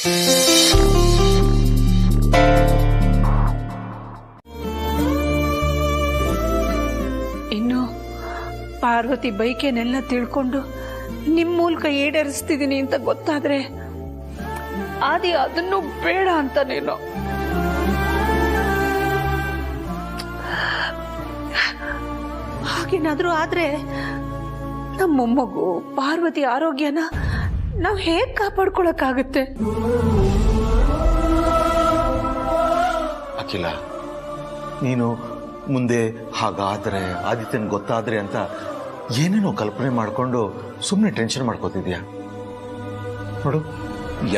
ಇನ್ನು ಪಾರ್ವತಿ ಬೈಕೇನೆಲ್ಲ ತಿಳ್ಕೊಂಡು ನಿಮ್ಮ ಮೂಲಕ ಈಡೇರಿಸ್ತಿದ್ದೀನಿ ಅಂತ ಗೊತ್ತಾದ್ರೆ ಆದಿ ಅದನ್ನು ಬೇಡ ಅಂತಾನೇನೋ. ಹಾಗೇನಾದ್ರೂ ಆದ್ರೆ ನಮ್ಮ ಮೊಮ್ಮಗು ಪಾರ್ವತಿ ಆರೋಗ್ಯನ ನಾವು ಹೇಗೆ ಕಾಪಾಡ್ಕೊಳಕ್ಕಾಗುತ್ತೆ? ಅಖಿಲ, ನೀನು ಮುಂದೆ ಹಾಗಾದ್ರೆ ಆದಿತ್ಯನ್ ಗೊತ್ತಾದ್ರೆ ಅಂತ ಏನೇನೋ ಕಲ್ಪನೆ ಮಾಡ್ಕೊಂಡು ಸುಮ್ಮನೆ ಟೆನ್ಷನ್ ಮಾಡ್ಕೋತಿದ್ಯಾ? ನೋಡು,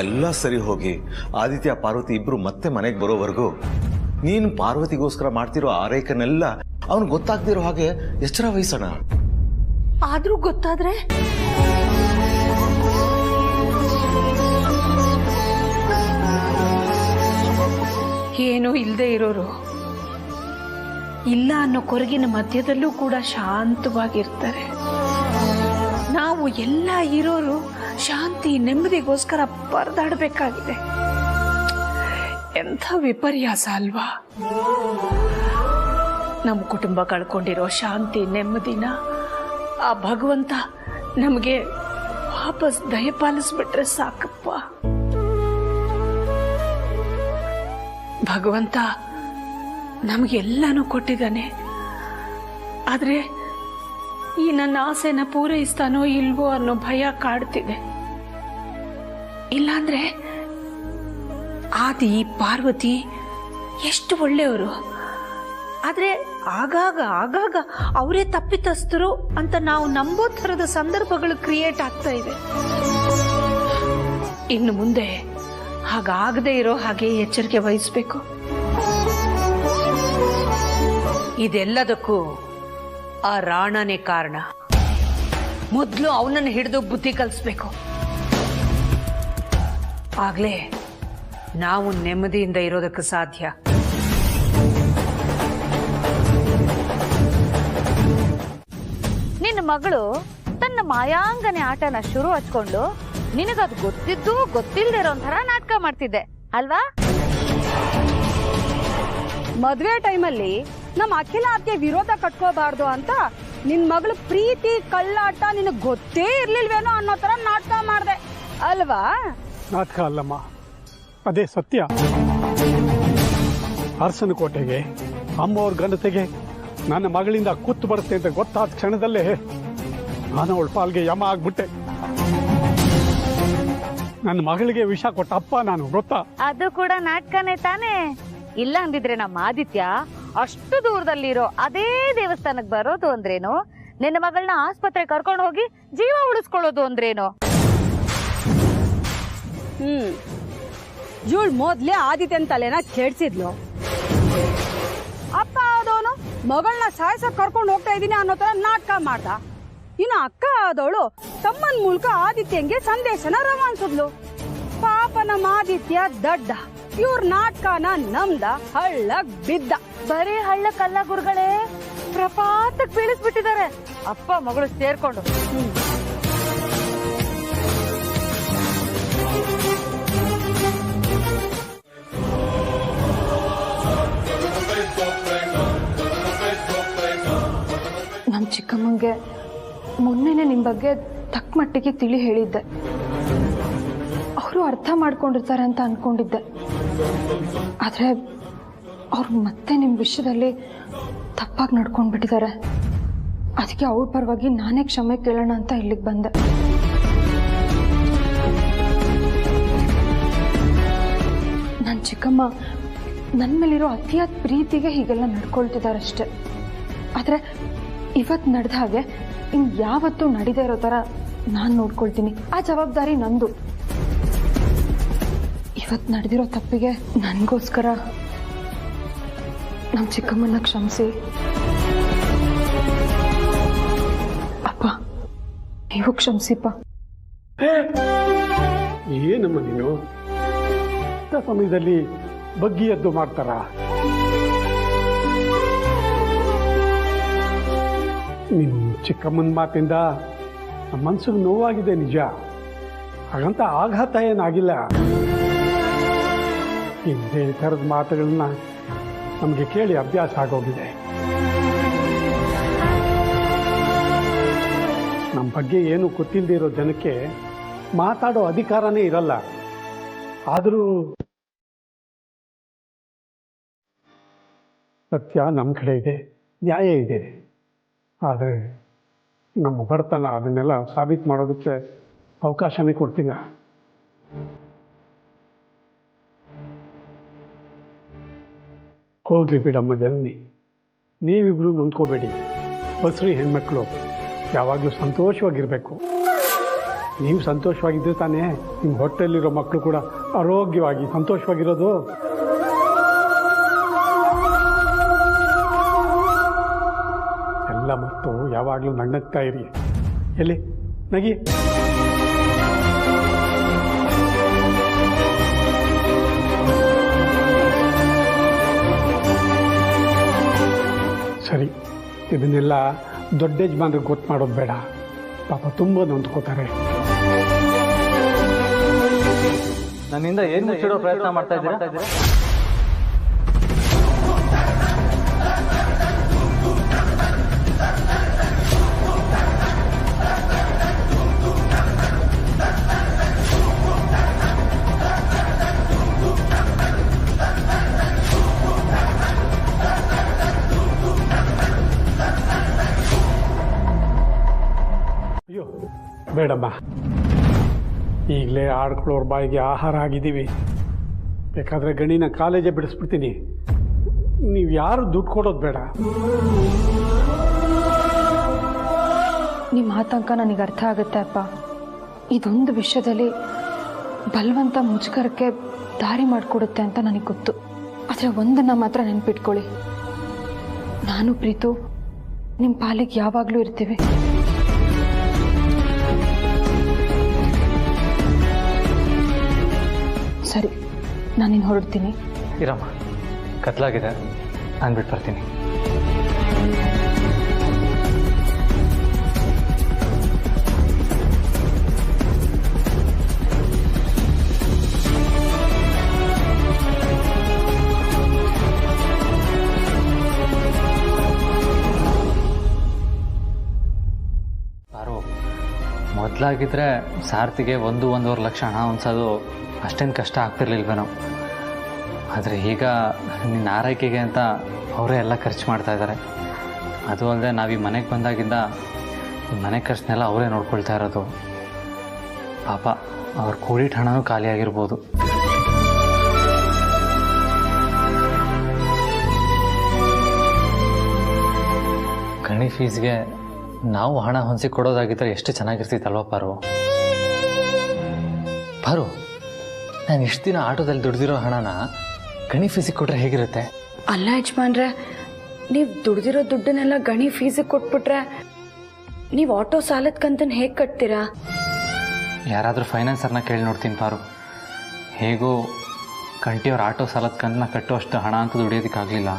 ಎಲ್ಲ ಸರಿ ಹೋಗಿ ಆದಿತ್ಯ ಪಾರ್ವತಿ ಇಬ್ರು ಮತ್ತೆ ಮನೆಗೆ ಬರೋವರೆಗೂ ನೀನು ಪಾರ್ವತಿಗೋಸ್ಕರ ಮಾಡ್ತಿರೋ ಆರೈಕೆನೆಲ್ಲ ಅವನು ಗೊತ್ತಾಗ್ದಿರೋ ಹಾಗೆ ಎಚ್ಚರ ವಹಿಸೋಣ. ಆದ್ರೂ ಗೊತ್ತಾದ್ರೆ ಏನೂ ಇಲ್ಲದೆ ಇರೋರು ಇಲ್ಲ ಅನ್ನೋ ಕೊರಗಿನ ಮಧ್ಯದಲ್ಲೂ ಕೂಡ ಶಾಂತವಾಗಿರ್ತಾರೆ. ನಾವು ಎಲ್ಲ ಇರೋರು ಶಾಂತಿ ನೆಮ್ಮದಿಗೋಸ್ಕರ ಪರದಾಡಬೇಕಾಗಿದೆ. ಎಂಥ ವಿಪರ್ಯಾಸ ಅಲ್ವಾ? ನಮ್ಮ ಕುಟುಂಬ ಕಳ್ಕೊಂಡಿರೋ ಶಾಂತಿ ನೆಮ್ಮದಿನ ಆ ಭಗವಂತ ನಮಗೆ ವಾಪಸ್ ದಯಪಾಲಿಸ್ಬಿಟ್ರೆ ಸಾಕಪ್ಪ. ಭಗವಂತ ನಮಗೆಲ್ಲನೂ ಕೊಟ್ಟಿದ್ದಾನೆ. ಆದ್ರೆ ಈ ನನ್ನ ಆಸೆನ ಪೂರೈಸ್ತಾನೋ ಇಲ್ವೋ ಅನ್ನೋ ಭಯ ಕಾಡ್ತಿದೆ. ಇಲ್ಲಾಂದ್ರೆ ಆದಿ ಪಾರ್ವತಿ ಎಷ್ಟು ಒಳ್ಳೆಯವರು, ಆದ್ರೆ ಆಗಾಗ ಅವರೇ ತಪ್ಪಿತಸ್ಥರು ಅಂತ ನಾವು ನಂಬೋ ಥರದ ಸಂದರ್ಭಗಳು ಕ್ರಿಯೇಟ್ ಆಗ್ತಾ ಇದೆ. ಇನ್ನು ಮುಂದೆ ಹಾಗಾಗದೆ ಇರೋ ಹಾಗೆ ಎಚ್ಚರಿಕೆ ವಹಿಸ್ಬೇಕು. ಇದೆಲ್ಲದಕ್ಕೂ ಆ ರಾಣನೇ ಕಾರಣ. ಮೊದಲು ಅವನನ್ನು ಹಿಡಿದು ಬುದ್ಧಿ ಕಲಿಸ್ಬೇಕು. ಆಗ್ಲೇ ನಾವು ನೆಮ್ಮದಿಯಿಂದ ಇರೋದಕ್ಕೆ ಸಾಧ್ಯ. ನಿನ್ನ ಮಗಳು ತನ್ನ ಮಾಯಾಂಗನೆ ಆಟನ ಶುರು ಹಚ್ಕೊಂಡು ನಿನಗದು ಗೊತ್ತಿದ್ದು ಗೊತ್ತಿಲ್ಲದೆ ಇರೋ ಒಂಥರ ನಾಟಕ ಮಾಡ್ತಿದ್ದೆ ಅಲ್ವಾ? ಮದ್ವೆ ಟೈಮಲ್ಲಿ ನಮ್ಮ ಅಖಿಲ ಅತ್ತೆ ವಿರೋಧ ಕಟ್ಕೋಬಾರ್ದು ಅಂತ ನಿನ್ ಮಗಳು ಪ್ರೀತಿ ಕಳ್ಳಾಟ ನಿನಗ್ ಗೊತ್ತೇ ಇರ್ಲಿಲ್ವೇನೋ ಅನ್ನೋ ತರ ನಾಟಕ ಮಾಡ್ದೆ ಅಲ್ವಾ? ನಾಟಕ ಅಲ್ಲಮ್ಮ, ಅದೇ ಸತ್ಯ. ಅರಸನ ಕೋಟೆಗೆ ಅಮ್ಮವ್ರ ಗಂಡತೆಗೆ ನನ್ನ ಮಗಳಿಂದ ಕುತ್ತು ಬರುತ್ತೆ ಅಂತ ಗೊತ್ತಾದ ಕ್ಷಣದಲ್ಲೇ ನಾನು ಅವಳ ಪಾಲ್ಗೆ ಯಮ ಆಗ್ಬಿಟ್ಟೆ. ನನ್ನ ಮಗಳಿಗೆ ವಿಷ ಕೊಟ್ಟ ಅಪ್ಪ ನಾನು, ಗೊತ್ತಾ? ಅದು ಕೂಡ ನಾಟಕನೇ ತಾನೇ. ಇಲ್ಲ ಅಂದಿದ್ರೆ ನಮ್ಮ ಆದಿತ್ಯ ಅಷ್ಟು ದೂರದಲ್ಲಿರೋ ಅದೇ ದೇವಸ್ಥಾನಕ್ಕೆ ಬರೋದು ಅಂದ್ರೇನು, ನಿನ್ನ ಮಗಳನ್ನ ಆಸ್ಪತ್ರೆ ಕರ್ಕೊಂಡು ಹೋಗಿ ಜೀವ ಉಳಿಸ್ಕೊಳ್ಳೋದು ಅಂದ್ರೇನು? ಇವಳು ಮೊದ್ಲೇ ಆದಿತ್ಯನ ತಲೆನ ಕೆಡ್ಸಿದ್ಲು. ಅಪ್ಪ ಆದವನು ಮಗಳನ್ನ ಸಾಯಿಸಕ್ ಕರ್ಕೊಂಡು ಹೋಗ್ತಾ ಇದೀನಿ ಅನ್ನೋ ತರ ನಾಟಕ ಮಾಡ್ದ. ಇನ್ನು ಅಕ್ಕ ಆದವಳು ತಮ್ಮನ್ ಮೂಲಕ ಆದಿತ್ಯಂಗೆ ಸಂದೇಶನ ರವಾನಿಸಿದ್ಲು. ಪಾಪ ನಮ್ಮ ಆದಿತ್ಯ ದಡ್ಡ, ಇವ್ರ ನಾಟಕನ ನಮ್ದ ಹಳ್ಳಕ್ ಬಿದ್ದ. ಬರೀ ಹಳ್ಳಕ್ಕಲ್ಲ ಗುರುಗಳೇ, ಪ್ರಪಾತಕ್ ಬೀಳಿಸ್ಬಿಟ್ಟಿದ್ದಾರೆ ಅಪ್ಪ ಮಗಳು ಸೇರ್ಕೊಂಡು. ನಮ್ಮ ಚಿಕ್ಕಮ್ಮಂಗೆ ಮೊನ್ನೆನೆ ನಿಮ್ಮ ಬಗ್ಗೆ ತಕ್ಕ ಮಟ್ಟಿಗೆ ತಿಳಿ ಹೇಳಿದ್ದೆ. ಅವರು ಅರ್ಥ ಮಾಡ್ಕೊಂಡಿರ್ತಾರೆ ಅಂತ ಅನ್ಕೊಂಡಿದ್ದೆ. ಆದರೆ ಅವ್ರು ಮತ್ತೆ ನಿಮ್ಮ ವಿಷಯದಲ್ಲಿ ತಪ್ಪಾಗಿ ನಡ್ಕೊಂಡ್ಬಿಟ್ಟಿದ್ದಾರೆ. ಅದಕ್ಕೆ ಅವ್ರ ಪರವಾಗಿ ನಾನೇ ಕ್ಷಮೆ ಕೇಳೋಣ ಅಂತ ಇಲ್ಲಿಗೆ ಬಂದೆ. ನನ್ನ ಚಿಕ್ಕಮ್ಮ ನನ್ನ ಮೇಲಿರೋ ಅತಿಯಾದ ಪ್ರೀತಿಗೆ ಹೀಗೆಲ್ಲ ನಡ್ಕೊಳ್ತಿದ್ದಾರಷ್ಟೆ. ಆದರೆ ಇವತ್ತು ನಡೆದ ಹಾಗೆ ಇನ್ನು ಯಾವತ್ತೂ ನಡೀದೇ ಇರೋ ಥರ ನಾನು ನೋಡ್ಕೊಳ್ತೀನಿ. ಆ ಜವಾಬ್ದಾರಿ ನಂದು. ಇವತ್ತು ನಡೆದಿರೋ ತಪ್ಪಿಗೆ ನನಗೋಸ್ಕರ ನಮ್ಮ ಚಿಕ್ಕಮ್ಮನ ಕ್ಷಮಿಸಿ. ಅಪ್ಪ, ನೀವು ಕ್ಷಮಿಸಿಪ್ಪ. ಏನಮ್ಮ ನೀನು ಇಂಥ ಸಮಯದಲ್ಲಿ ಬಗ್ಗಿ ಎದ್ದು ಮಾಡ್ತಾರ? ನಿನ್ನ ಚಿಕ್ಕಮ್ಮನ ಮಾತಿಂದ ನಮ್ಮ ಮನಸ್ಸಿಗೆ ನೋವಾಗಿದೆ ನಿಜ. ಹಾಗಂತ ಆಘಾತ ಏನಾಗಿಲ್ಲ. ಹಿಂದೆ ಈ ಥರದ ಮಾತುಗಳನ್ನ ನಮಗೆ ಕೇಳಿ ಅಭ್ಯಾಸ ಆಗೋಗಿದೆ. ನಮ್ಮ ಬಗ್ಗೆ ಏನು ಗೊತ್ತಿಲ್ಲದೆ ಇರೋ ಜನಕ್ಕೆ ಮಾತಾಡೋ ಅಧಿಕಾರನೇ ಇರಲ್ಲ. ಆದರೂ ಸತ್ಯ ನಮ್ಮ ಕಡೆ ಇದೆ, ನ್ಯಾಯ ಇದೆ. ಆದರೆ ನಮ್ಮ ಬಡತನ ಅದನ್ನೆಲ್ಲ ಸಾಬೀತು ಮಾಡೋದಕ್ಕೆ ಅವಕಾಶನೇ ಕೊಡ್ತೀಗ. ಹೋಗ್ಲಿ ಬಿಡಮ್ಮ ಜನನಿ, ನೀವಿಬ್ರು ನೊಂದ್ಕೋಬೇಡಿ. ಬಸ್ರಿ ಹೆಣ್ಮಕ್ಳು ಯಾವಾಗಲೂ ಸಂತೋಷವಾಗಿರಬೇಕು. ನೀವು ಸಂತೋಷವಾಗಿದ್ದರೆ ತಾನೇ ನಿಮ್ಮ ಹೊಟ್ಟೆಯಲ್ಲಿರೋ ಮಕ್ಕಳು ಕೂಡ ಆರೋಗ್ಯವಾಗಿ ಸಂತೋಷವಾಗಿರೋದು. ಎಲ್ಲ ಮತ್ತು ಯಾವಾಗಲೂ ನಗ್ನಗ್ತಾ ಇರಿ. ಎಲ್ಲಿ ನಗಿ. ಸರಿ, ಇದನ್ನೆಲ್ಲ ದೊಡ್ಡ ಯಜಮಾನ್ರಿಗೆ ಗೊತ್ತು ಮಾಡೋದು ಬೇಡ. ಪಾಪ ತುಂಬ ನೊಂದ್ಕೋತಾರೆ. ನನ್ನಿಂದ ಏನು ಮುಚ್ಚಿಡೋ ಪ್ರಯತ್ನ ಮಾಡ್ತಾ ಇದ್ದೀರಾ? ಅಯ್ಯೋ ಬೇಡಮ್ಮ, ಈಗಲೇ ಆಡ್ಕೊಳ್ಳೋರ ಬಾಯಿಗೆ ಆಹಾರ ಆಗಿದ್ದೀವಿ. ಬೇಕಾದರೆ ಗಣಿನ ಕಾಲೇಜೇ ಬಿಡಿಸ್ಬಿಡ್ತೀನಿ. ನೀವು ಯಾರು ದುಡ್ಡು ಕೊಡೋದು ಬೇಡ. ನಿಮ್ಮ ಆತಂಕ ನನಗೆ ಅರ್ಥ ಆಗುತ್ತೆ ಅಪ್ಪ. ಇದೊಂದು ವಿಷಯದಲ್ಲಿ ಬಲವಂತ ಮುಜುಗರಕ್ಕೆ ದಾರಿ ಮಾಡಿಕೊಡುತ್ತೆ ಅಂತ ನನಗೆ ಗೊತ್ತು. ಆದರೆ ಒಂದನ್ನು ಮಾತ್ರ ನೆನ್ಪಿಟ್ಕೊಳ್ಳಿ, ನಾನು ಪ್ರೀತು ನಿಮ್ಮ ಪಾಲಿಗೆ ಯಾವಾಗಲೂ ಇರ್ತೀವಿ. ಸರಿ, ನಾನಿನ್ನು ಹೊರಡ್ತೀನಿ. ಇರಮ್ಮ, ಕತ್ಲಾಗಿದೆ, ಅಂದ್ಬಿಟ್ಟು ಬರ್ತೀನಿ. ಮೊದಲಾಗಿದ್ದರೆ ಸಾರ್ತಿಗೆ 1-1.5 ಲಕ್ಷ ಹಣ ಹೊಂದ್ಸೋದು ಅಷ್ಟೇನು ಕಷ್ಟ ಆಗ್ತಿರ್ಲಿಲ್ವೇನೋ. ಆದರೆ ಈಗ ನಿನ್ನ ಆರೈಕೆಗೆ ಅಂತ ಅವರೇ ಎಲ್ಲ ಖರ್ಚು ಮಾಡ್ತಾ ಇದ್ದಾರೆ. ಅದು ಅಲ್ಲದೆ ನಾವು ಈ ಮನೆಗೆ ಬಂದಾಗಿಂದ ಈ ಮನೆ ಖರ್ಚನ್ನೆಲ್ಲ ಅವರೇ ನೋಡ್ಕೊಳ್ತಾ ಇರೋದು. ಪಾಪ ಅವ್ರ ಕೂಲಿಟ್ ಹಣನೂ ಖಾಲಿಯಾಗಿರ್ಬೋದು. ಗಣಿ ಫೀಸ್ಗೆ ನಾವು ಹಣ ಹೊಂದಿಸಿ ಕೊಡೋದಾಗಿದ್ದರೆ ಎಷ್ಟು ಚೆನ್ನಾಗಿರ್ತಿತ್ತಲ್ವ ಪಾರು? ನಾನು ಇಷ್ಟು ದಿನ ಆಟೋದಲ್ಲಿ ದುಡ್ದಿರೋ ಹಣನ ಗಣಿ ಫೀಸಿಗೆ ಕೊಟ್ಟರೆ ಹೇಗಿರುತ್ತೆ? ಅಲ್ಲ ಯಜಮಾನ್ರೆ, ನೀವು ದುಡ್ದಿರೋ ದುಡ್ಡನ್ನೆಲ್ಲ ಗಣಿ ಫೀಸಿಗೆ ಕೊಟ್ಬಿಟ್ರೆ ನೀವು ಆಟೋ ಸಾಲದ ಕಂತನ್ನು ಹೇಗೆ ಕಟ್ತೀರಾ? ಯಾರಾದರೂ ಫೈನಾನ್ಸರ್ನ ಕೇಳಿ ನೋಡ್ತೀನಿ ಪಾರು. ಹೇಗೂ ಕಂಟಿಯವ್ರ ಆಟೋ ಸಾಲದ ಕಂತನ್ನ ಕಟ್ಟುವಷ್ಟು ಹಣ ಅಂತೂ ದುಡಿಯೋದಕ್ಕಾಗಲಿಲ್ಲ.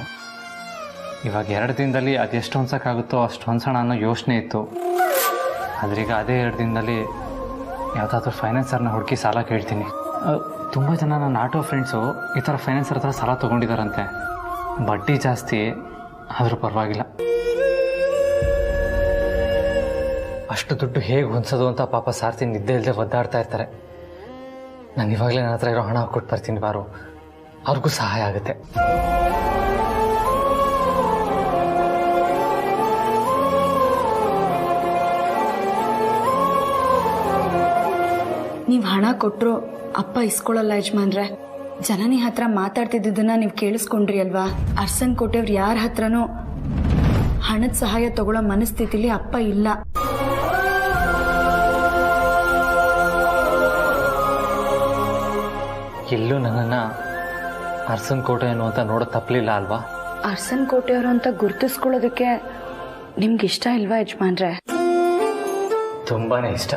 ಇವಾಗ 2 ದಿನದಲ್ಲಿ ಅದೆಷ್ಟು ಹೊಂದ್ಸೋಕ್ಕಾಗುತ್ತೋ ಅಷ್ಟು ಹೊಂದ್ಸೋಣ ಅನ್ನೋ ಯೋಚನೆ ಇತ್ತು. ಆದ್ರೀಗ ಅದೇ 2 ದಿನದಲ್ಲಿ ಯಾವುದಾದ್ರೂ ಫೈನಾನ್ಸರ್ನ ಹುಡುಕಿ ಸಾಲ ಕೇಳ್ತೀನಿ. ತುಂಬ ಜನ ನನ್ನ ಆಟೋ ಫ್ರೆಂಡ್ಸು ಈ ಥರ ಫೈನಾನ್ಸರ್ ಹತ್ರ ಸಾಲ ತೊಗೊಂಡಿದ್ದಾರಂತೆ. ಬಡ್ಡಿ ಜಾಸ್ತಿ, ಆದರೂ ಪರವಾಗಿಲ್ಲ. ಅಷ್ಟು ದುಡ್ಡು ಹೇಗೆ ಹೊಂದ್ಸೋದು ಅಂತ ಪಾಪ ಸಾರ್ತಿ ನಿದ್ದೆ ಇಲ್ಲದೆ ಒದ್ದಾಡ್ತಾ ಇರ್ತಾರೆ. ನಾನು ಇವಾಗಲೇ ನನ್ನ ಹತ್ರ ಇರೋ ಹಣ ಕೊಟ್ಟು ಬರ್ತೀನಿ ಬಾರು, ಅವ್ರಿಗೂ ಸಹಾಯ ಆಗುತ್ತೆ. ನೀವು ಹಣ ಕೊಟ್ಟರು ಅಪ್ಪ ಇಸ್ಕೊಳ್ಳಲ್ಲ ಯಜಮಾನ್ರೆ. ಜನನಿ ಹತ್ರ ಮಾತಾಡ್ತಿದ್ದನ್ನ ನೀವು ಕೇಳಿಸ್ಕೊಂಡ್ರಿ ಅಲ್ವಾ? ಅರ್ಸನ್ ಕೋಟೆಯವ್ರು ಯಾರ ಹತ್ರನೂ ಹಣದ ಸಹಾಯ ತಗೊಳ್ಳೋ ಮನಸ್ಥಿತಿಲಿ ಅಪ್ಪ ಇಲ್ಲ. ಎಲ್ಲೂ ನನ್ನನ್ನು ಅರ್ಸನ್ ಕೋಟೆ ಅನ್ನುವಂತ ನೋಡೋದು ತಪ್ಪಲಿಲ್ಲ ಅಲ್ವಾ? ಅರ್ಸನ್ ಕೋಟೆಯವರು ಅಂತ ಗುರುತಿಸ್ಕೊಳ್ಳೋದಕ್ಕೆ ನಿಮ್ಗೆ ಇಷ್ಟ ಇಲ್ವಾ ಯಜಮಾನ್ರೆ? ತುಂಬಾ ಇಷ್ಟ.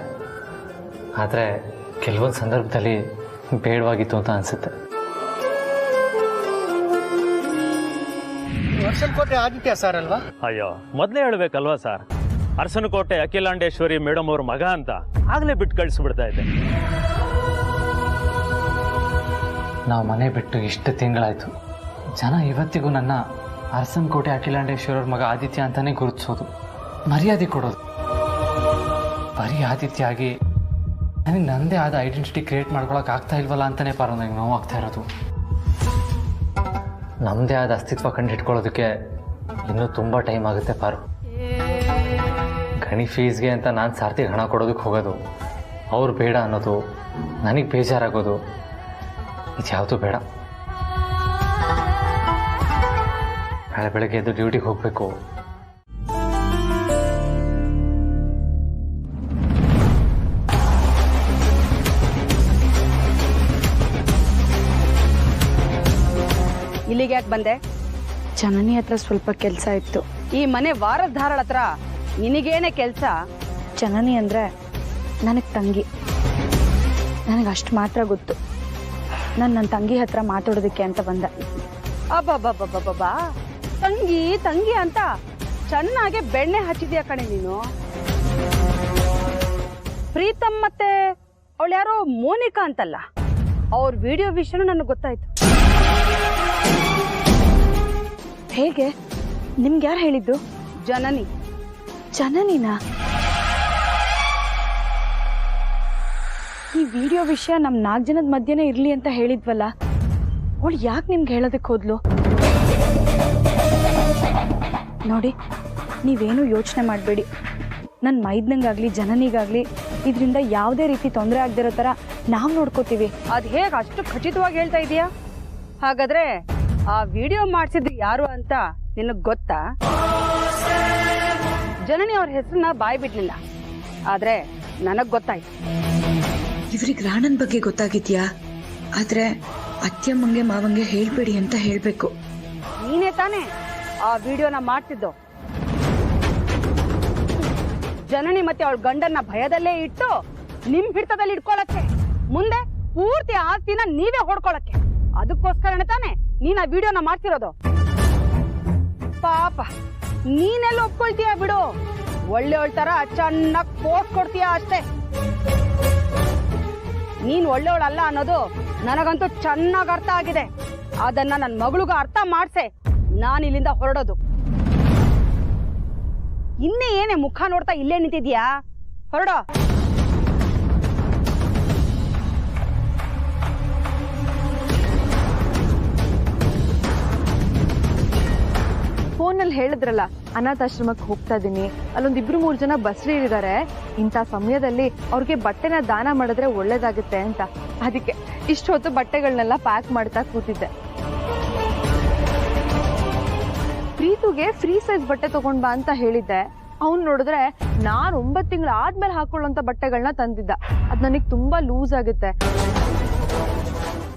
ಆದರೆ ಕೆಲವೊಂದು ಸಂದರ್ಭದಲ್ಲಿ ಬೇಡವಾಗಿತ್ತು ಅಂತ ಅನಿಸುತ್ತೆ. ಅರಸನಕೋಟೆ ಆದಿತ್ಯ ಸರ್ ಅಲ್ವಾ? ಅಯ್ಯೋ, ಮೊದಲೇ ಹೇಳ್ಬೇಕಲ್ವಾ ಸರ್, ಅರಸನಕೋಟೆ ಅಖಿಲಾಂಡೇಶ್ವರಿ ಮೇಡಮ್ ಅವ್ರ ಮಗ ಅಂತ ಆಗಲೇ ಬಿಟ್ಟು ಕಳಿಸ್ಬಿಡ್ತಾ ಇದ್ದೆ. ನಾವು ಮನೆ ಬಿಟ್ಟು ಇಷ್ಟು ತಿಂಗಳಾಯಿತು. ಜನ ಇವತ್ತಿಗೂ ನನ್ನ ಅರಸನಕೋಟೆ ಅಖಿಲಾಂಡೇಶ್ವರರ ಮಗ ಆದಿತ್ಯ ಅಂತಲೇ ಗುರುತಿಸೋದು, ಮರ್ಯಾದೆ ಕೊಡೋದು. ಬರೀ ಆದಿತ್ಯ ಆಗಿ ನನಗೆ ನನ್ನದೇ ಆದ ಐಡೆಂಟಿಟಿ ಕ್ರಿಯೇಟ್ ಮಾಡ್ಕೊಳಕ್ಕೆ ಆಗ್ತಾ ಇಲ್ವಲ್ಲ ಅಂತಲೇ ಪಾರು ನನಗೆ ನೋವಾಗ್ತಾ ಇರೋದು. ನಮ್ಮದೇ ಆದ ಅಸ್ತಿತ್ವ ಕಂಡು ಇಟ್ಕೊಳ್ಳೋದಕ್ಕೆ ಇನ್ನೂ ತುಂಬ ಟೈಮ್ ಆಗುತ್ತೆ ಪಾರು. ಗಣಿ ಫೀಸ್ಗೆ ಅಂತ ನಾನು ಸಾರ್ತಿಗೆ ಹಣ ಕೊಡೋದಕ್ಕೆ ಹೋಗೋದು, ಅವ್ರು ಬೇಡ ಅನ್ನೋದು, ನನಗೆ ಬೇಜಾರಾಗೋದು, ಇದು ಯಾವುದು ಬೇಡ. ನಾಳೆ ಬೆಳಗ್ಗೆ ಎದ್ದು ಡ್ಯೂಟಿಗೆ ಹೋಗಬೇಕು. ಇಲ್ಲಿಗೆ ಯಾಕೆ ಬಂದೆ? ಜನನಿ ಹತ್ರ ಸ್ವಲ್ಪ ಕೆಲಸ ಇತ್ತು. ಈ ಮನೆ ವಾರದ ಧಾರಳ ಹತ್ರ ನಿನಗೇನೆ ಕೆಲಸ? ಜನನಿ ಅಂದರೆ ನನಗೆ ತಂಗಿ. ನನಗೆ ಅಷ್ಟು ಮಾತ್ರ ಗೊತ್ತು. ನಾನು ನನ್ನ ತಂಗಿ ಹತ್ರ ಮಾತಾಡೋದಕ್ಕೆ ಅಂತ ಬಂದೆ. ಅಬ್ಬಬ್ಬಬ್ಬಬ್ಬಬ್ಬಾ, ತಂಗಿ ತಂಗಿ ಅಂತ ಚೆನ್ನಾಗೆ ಬೆಣ್ಣೆ ಹಚ್ಚಿದ್ಯಾ ಕಣೆ ನೀನು. ಪ್ರೀತಮ್ ಮತ್ತೆ ಅವಳು ಯಾರೋ ಮೋನಿಕಾ ಅಂತಲ್ಲ, ಅವ್ರ ವಿಡಿಯೋ ವಿಷಯನೂ ನನಗೆ ಗೊತ್ತಾಯ್ತು. ಹೇಗೆ? ನಿಮ್ಗೆ ಯಾರು ಹೇಳಿದ್ದು? ಜನನಿ. ಜನನಿನಾ? ಈ ವಿಡಿಯೋ ವಿಷಯ ನಮ್ಮ 4 ಜನದ ಮಧ್ಯೆನೇ ಇರಲಿ ಅಂತ ಹೇಳಿದ್ವಲ್ಲ, ಅವಳು ಯಾಕೆ ನಿಮ್ಗೆ ಹೇಳೋದಕ್ಕೆ ಹೋದ್ಲು? ನೋಡಿ, ನೀವೇನು ಯೋಚನೆ ಮಾಡಬೇಡಿ. ನನ್ನ ಮೈದ್ನಂಗಾಗಲಿ ಜನನಿಗಾಗಲಿ ಇದರಿಂದ ಯಾವುದೇ ರೀತಿ ತೊಂದರೆ ಆಗದಿರೋ ಥರ ನಾವು ನೋಡ್ಕೋತೀವಿ. ಅದು ಹೇಗೆ ಅಷ್ಟು ಖಚಿತವಾಗಿ ಹೇಳ್ತಾ ಇದೀಯಾ? ಹಾಗಾದ್ರೆ ಆ ವಿಡಿಯೋ ಮಾಡಿಸಿದ್ದು ಯಾರು ಅಂತ ನಿನಗೆ ಗೊತ್ತಾ? ಜನನಿ ಅವ್ರ ಹೆಸರನ್ನ ಬಾಯ್ ಬಿಡ್ಲಿಲ್ಲ, ಆದ್ರೆ ನನಗ್ ಗೊತ್ತಾಯ್ತು. ಇವ್ರಿಗೆ ರಾಣನ್ ಬಗ್ಗೆ ಗೊತ್ತಾಗಿದ್ಯಾ? ಆದ್ರೆ ಅತ್ಯಮ್ಮಂಗೆ ಮಾವಂಗೆ ಹೇಳ್ಬೇಡಿ ಅಂತ ಹೇಳ್ಬೇಕು. ನೀನೇ ತಾನೇ ಆ ವಿಡಿಯೋನ ಮಾಡ್ತಿದ್ದು. ಜನನಿ ಮತ್ತೆ ಅವಳ ಗಂಡನ್ನ ಭಯದಲ್ಲೇ ಇಟ್ಟು ನಿಮ್ ಹಿಡಿತದಲ್ಲಿ ಇಟ್ಕೊಳಕ್ಕೆ, ಮುಂದೆ ಪೂರ್ತಿ ಆಸ್ತಿನ ನೀವೇ ಹೊಡ್ಕೊಳಕ್ಕೆ. ಅದಕ್ಕೋಸ್ಕರನೇ ತಾನೇ ನೀನ್ ಆ ವಿಡಿಯೋನ ಮಾಡ್ತಿರೋದು. ಪಾಪ, ನೀನೆಲ್ಲ ಒಪ್ಕೊಳ್ತೀಯ ಬಿಡು. ಒಳ್ಳೆಯವಳ ತರ ಚೆನ್ನಾಗಿ ಪೋಸ್ಟ್ ಕೊಡ್ತೀಯ ಅಷ್ಟೇ. ನೀನ್ ಒಳ್ಳೆಯವಳಲ್ಲ ಅನ್ನೋದು ನನಗಂತೂ ಚೆನ್ನಾಗಿ ಅರ್ಥ ಆಗಿದೆ. ಅದನ್ನ ನನ್ನ ಮಗಳಿಗೂ ಅರ್ಥ ಮಾಡ್ಸೆ ನಾನು ಇಲ್ಲಿಂದ ಹೊರಡೋದು. ಇನ್ನೇ ಏನೇ ಮುಖ ನೋಡ್ತಾ ಇಲ್ಲೇ ನಿಂತಿದ್ಯಾ? ಹೊರಡೋ. ಫೋನಲ್ಲಿ ಹೇಳಿದ್ರಲ್ಲ, ಅನಾಥಾಶ್ರಮಕ್ಕೆ ಹೋಗ್ತಾ ಇದ್ದೀನಿ, ಅಲ್ಲೊಂದು 2-3 ಜನ ಬಸ್ರೀರಿದ್ದಾರೆ, ಇಂಥ ಸಮಯದಲ್ಲಿ ಅವ್ರಿಗೆ ಬಟ್ಟೆನ ದಾನ ಮಾಡಿದ್ರೆ ಒಳ್ಳೇದಾಗುತ್ತೆ ಅಂತ. ಅದಕ್ಕೆ ಇಷ್ಟೊತ್ತು ಬಟ್ಟೆಗಳನ್ನೆಲ್ಲ ಪ್ಯಾಕ್ ಮಾಡ್ತಾ ಕೂತಿದ್ದೆ. ಪ್ರೀತುಗೆ ಫ್ರೀ ಸೈಜ್ ಬಟ್ಟೆ ತಗೊಂಡ್ ಬಾ ಅಂತ ಹೇಳಿದ್ದೆ. ಅವ್ನು ನೋಡಿದ್ರೆ ನಾನು 9 ತಿಂಗಳು ಆದ್ಮೇಲೆ ಹಾಕೊಳ್ಳೋಂಥ ಬಟ್ಟೆಗಳನ್ನ ತಂದಿದ್ದ. ಅದು ನನಗೆ ತುಂಬಾ ಲೂಸ್ ಆಗುತ್ತೆ.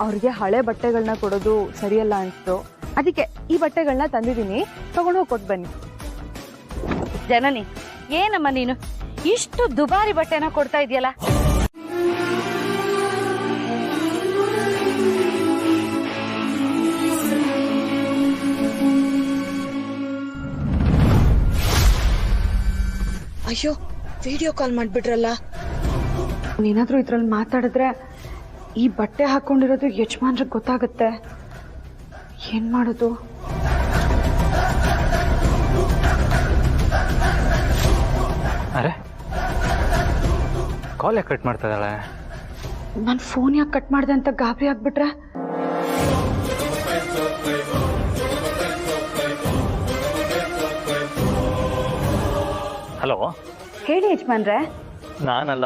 ಅವ್ರಿಗೆ ಹಳೆ ಬಟ್ಟೆಗಳನ್ನ ಕೊಡೋದು ಸರಿಯಲ್ಲ ಅನ್ಸ್ತು. ಅದಕ್ಕೆ ಈ ಬಟ್ಟೆಗಳನ್ನ ತಂದಿದ್ದೀನಿ, ತಗೊಂಡು ಹೋಗಿ ಕೊಟ್ಟು ಬನ್ನಿ. ಜನನಿ, ಏನಮ್ಮ ನೀನು ಇಷ್ಟು ದುಬಾರಿ ಬಟ್ಟೆನ ಕೊಡ್ತಾ ಇದೆಯಲ್ಲ? ಅಯ್ಯೋ, ವಿಡಿಯೋ ಕಾಲ್ ಮಾಡ್ಬಿಟ್ರಲ್ಲ. ಏನಾದ್ರೂ ಇದ್ರಲ್ಲಿ ಮಾತಾಡಿದ್ರೆ ಈ ಬಟ್ಟೆ ಹಾಕೊಂಡಿರೋದು ಯಜಮಾನ್ರಿಗೆ ಗೊತ್ತಾಗುತ್ತೆ. ಏನ್ ಮಾಡೋದು? ಅರೆ, ಕಾಲ್ ಯಾಕೆ ಕಟ್ ಮಾಡ್ತಾ ಇದ್ದಾಳೆ? ನನ್ನ ಫೋನ್ ಯಾಕೆ ಕಟ್ ಮಾಡಿದೆ ಅಂತ ಗಾಬರಿ ಆಗ್ಬಿಟ್ರೆ? ಹಲೋ, ಹೇಳಿ ಯಜಮಾನ್ರೆ. ನಾನಲ್ಲ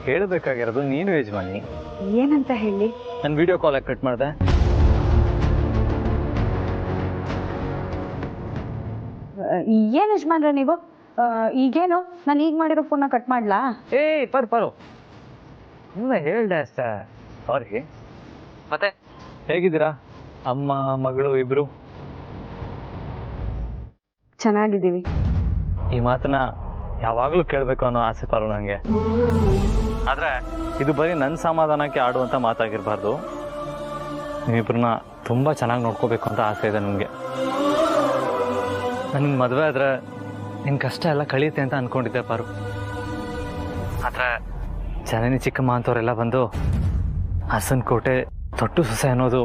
ಹೇಳಬೇಕಾಗಿರೋದು, ನೀನು ಯಜಮಾನಿ. ಏನಂತ ಹೇಳಿ? ನನ್ನ ವಿಡಿಯೋ ಕಾಲ್ ಯಾಕೆ ಕಟ್ ಮಾಡಿದೆ? ಏನ್ ಯಜಮಾನ್ರೆ ನೀವು? ಈಗೇನು ನಾನು ಈಗ ಮಾಡಿರೋ ಫೋನ್ನ ಕಟ್ ಮಾಡ್ಲಾ? ಪರು ಸುಮ್ಮನೆ ಹೇಳ್ದೆ ಅಷ್ಟೇ. ಸಾರಿ. ಮತ್ತೆ ಹೇಗಿದ್ದೀರಾ ಅಮ್ಮ ಮಗಳು ಇಬ್ರು? ಚೆನ್ನಾಗಿದ್ದೀವಿ. ಈ ಮಾತನ್ನ ಯಾವಾಗಲೂ ಕೇಳಬೇಕು ಅನ್ನೋ ಆಸೆ ಪಾರು ನನಗೆ. ಆದರೆ ಇದು ಬರೀ ನನ್ನ ಸಮಾಧಾನಕ್ಕೆ ಆಡುವಂಥ ಮಾತಾಗಿರಬಾರ್ದು. ನೀವಿಬ್ಬರನ್ನ ತುಂಬ ಚೆನ್ನಾಗಿ ನೋಡ್ಕೋಬೇಕು ಅಂತ ಆಸೆ ಇದೆ ನನಗೆ. ನನಗೆ ಮದುವೆ ಆದರೆ ನಿನ್ನ ಕಷ್ಟ ಎಲ್ಲ ಕಳೀತೆ ಅಂತ ಅಂದ್ಕೊಂಡಿದ್ದೆ ಪಾರು. ಆದರೆ ಜನನಿ ಚಿಕ್ಕಮ್ಮ ಅಂತವರೆಲ್ಲ ಬಂದು ಅರಸನಕೋಟೆ ದೊಡ್ಡ ಸೊಸೆ ಅನ್ನೋದು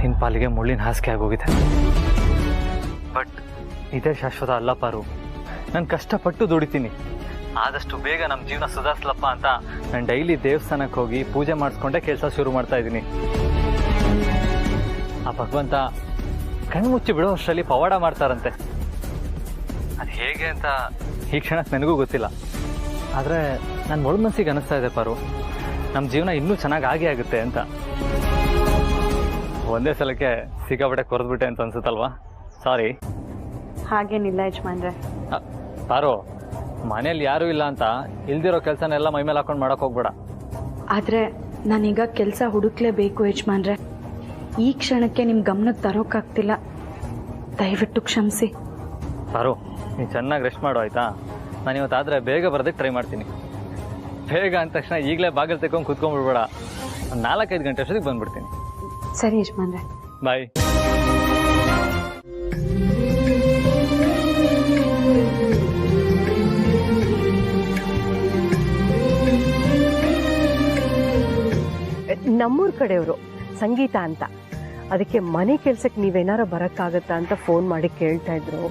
ನಿನ್ನ ಪಾಲಿಗೆ ಮುಳ್ಳಿನ ಹಾಸಿಗೆ ಆಗೋಗಿದೆ. ಬಟ್ ಇದೇ ಶಾಶ್ವತ ಅಲ್ಲ ಪಾರು. ನಾನು ಕಷ್ಟಪಟ್ಟು ದುಡಿತೀನಿ, ಆದಷ್ಟು ಬೇಗ ನಮ್ಮ ಜೀವನ ಸುಧಾರಿಸ್ಲಪ್ಪ ಅಂತ ನಾನು ಡೈಲಿ ದೇವಸ್ಥಾನಕ್ಕೆ ಹೋಗಿ ಪೂಜೆ ಮಾಡಿಸ್ಕೊಂಡೆ ಕೆಲಸ ಶುರು ಮಾಡ್ತಾ ಇದ್ದೀನಿ. ಆ ಭಗವಂತ ಕಣ್ಮುಚ್ಚಿ ಬಿಡೋ ಅಷ್ಟರಲ್ಲಿ ಪವಾಡ ಮಾಡ್ತಾರಂತೆ. ಅದು ಹೇಗೆ ಅಂತ ಈ ಕ್ಷಣಕ್ಕೆ ನನಗೂ ಗೊತ್ತಿಲ್ಲ. ಆದರೆ ನನ್ನ ಒಳ ಮನಸ್ಸಿಗೆ ಅನ್ನಿಸ್ತಾ ಇದೆ ಪಾರು, ನಮ್ಮ ಜೀವನ ಇನ್ನೂ ಚೆನ್ನಾಗಿ ಆಗುತ್ತೆ ಅಂತ. ಒಂದೇ ಸಲಕ್ಕೆ ಸಿಕ್ಕಾಪಟ್ಟೆ ಕೊರೆದ್ಬಿಟ್ಟೆ ಅಂತ ಅನ್ಸುತ್ತಲ್ವಾ? ಸಾರಿ. ಹಾಗೇನಿಲ್ಲ ಯಜಮಾನ್ರೆ. ಪಾರು, ಮನೇಲಿ ಯಾರೂ ಇಲ್ಲ ಅಂತ ಇಲ್ದಿರೋ ಕೆಲಸನೆಲ್ಲ ಮೈ ಮೇಲೆ ಹಾಕೊಂಡು ಮಾಡಕ್ಕೆ ಹೋಗ್ಬೇಡ. ಆದರೆ ನಾನೀಗ ಕೆಲಸ ಹುಡುಕ್ಲೇಬೇಕು ಯಜಮಾನ್ರೆ. ಈ ಕ್ಷಣಕ್ಕೆ ನಿಮ್ಮ ಗಮನಕ್ಕೆ ತರೋಕ್ಕಾಗ್ತಿಲ್ಲ, ದಯವಿಟ್ಟು ಕ್ಷಮಿಸಿ. ಪಾರು, ನೀನು ಚೆನ್ನಾಗಿ ರೆಸ್ಟ್ ಮಾಡು ಆಯಿತಾ? ನಾನು ಇವತ್ತಾದರೆ ಬೇಗ ಬರೋದಕ್ಕೆ ಟ್ರೈ ಮಾಡ್ತೀನಿ. ಬೇಗ ಅಂದ ತಕ್ಷಣ ಈಗಲೇ ಬಾಗಿಲು ತೆಕ್ಕೊಂಡು ಕುತ್ಕೊಂಡ್ಬಿಡ್ಬೇಡ. ಒಂದು 4-5 ಗಂಟೆ ಅಷ್ಟೊತ್ತಿಗೆ ಬಂದ್ಬಿಡ್ತೀನಿ. ಸರಿ ಯಜಮಾನ್ರೆ, ಬಾಯ್. ನಮ್ಮೂರ ಕಡೆಯವರು ಸಂಗೀತ ಅಂತ, ಅದಕ್ಕೆ ಮನೆ ಕೆಲ್ಸಕ್ಕೆ ನೀವೇನಾರ ಬರೋಕ್ಕಾಗತ್ತಾ ಅಂತ ಫೋನ್ ಮಾಡಿ ಕೇಳ್ತಾ ಇದ್ರು.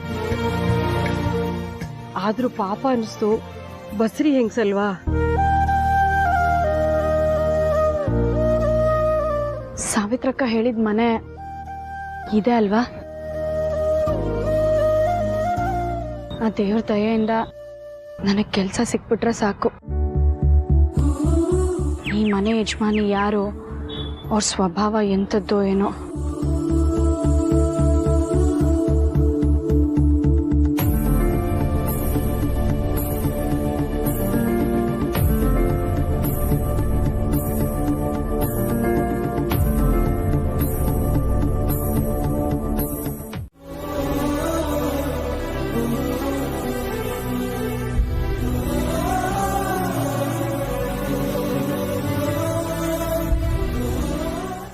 ಆದ್ರೂ ಪಾಪ ಅನಿಸ್ತು, ಬಸ್ರಿ ಹೆಂಗ್ಸಲ್ವಾ. ಸಾವಿತ್ರಕ್ಕ ಹೇಳಿದ ಮನೆ ಇದೆ ಅಲ್ವಾ? ಆ ದೇವ್ರ ದಯೆಯಿಂದ ನನಗೆ ಕೆಲಸ ಸಿಕ್ಬಿಟ್ರೆ ಸಾಕು. ಈ ಮನೆ ಯಜಮಾನಿ ಯಾರು, ಅವ್ರ ಸ್ವಭಾವ ಎಂಥದ್ದೋ ಏನೋ.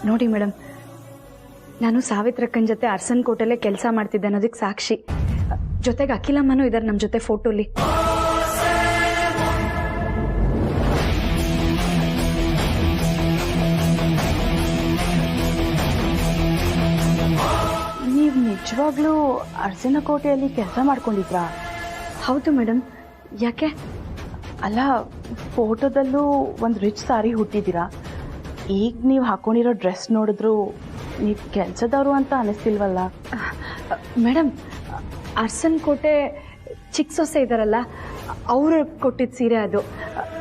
ನೋಡಿ ಮೇಡಮ್, ನಾನು ಸಾವಿತ್ರಕ್ಕನ ಜೊತೆ ಅರ್ಸನ್ ಕೋಟೆಲ್ಲೇ ಕೆಲಸ ಮಾಡ್ತಿದ್ದೆ ಅನ್ನೋದಕ್ಕೆ ಸಾಕ್ಷಿ. ಜೊತೆಗೆ ಅಖಿಲಮ್ಮನೂ ಇದ್ದಾರೆ ನಮ್ಮ ಜೊತೆ ಫೋಟೋಲಿ. ನೀವು ನಿಜವಾಗ್ಲೂ ಅರ್ಸನ ಕೋಟೆಯಲ್ಲಿ ಕೆಲಸ ಮಾಡ್ಕೊಂಡಿದ್ರಾ? ಹೌದು ಮೇಡಮ್. ಯಾಕೆ? ಅಲ್ಲ, ಫೋಟೋದಲ್ಲೂ ಒಂದು ರಿಚ್ ಸಾರಿ ಹುಟ್ಟಿದ್ದೀರಾ. ಈಗ ನೀವು ಹಾಕೊಂಡಿರೋ ಡ್ರೆಸ್ ನೋಡಿದ್ರು ನೀವು ಕೆಲಸದವರು ಅಂತ ಅನಿಸ್ತಿಲ್ವಲ್ಲ? ಮೇಡಮ್, ಅರ್ಸನ್ ಕೋಟೆ ಚಿಕ್ಕ ಸೊಸೆ ಇದ್ದಾರಲ್ಲ, ಅವರು ಕೊಟ್ಟಿದ್ದ ಸೀರೆ ಅದು.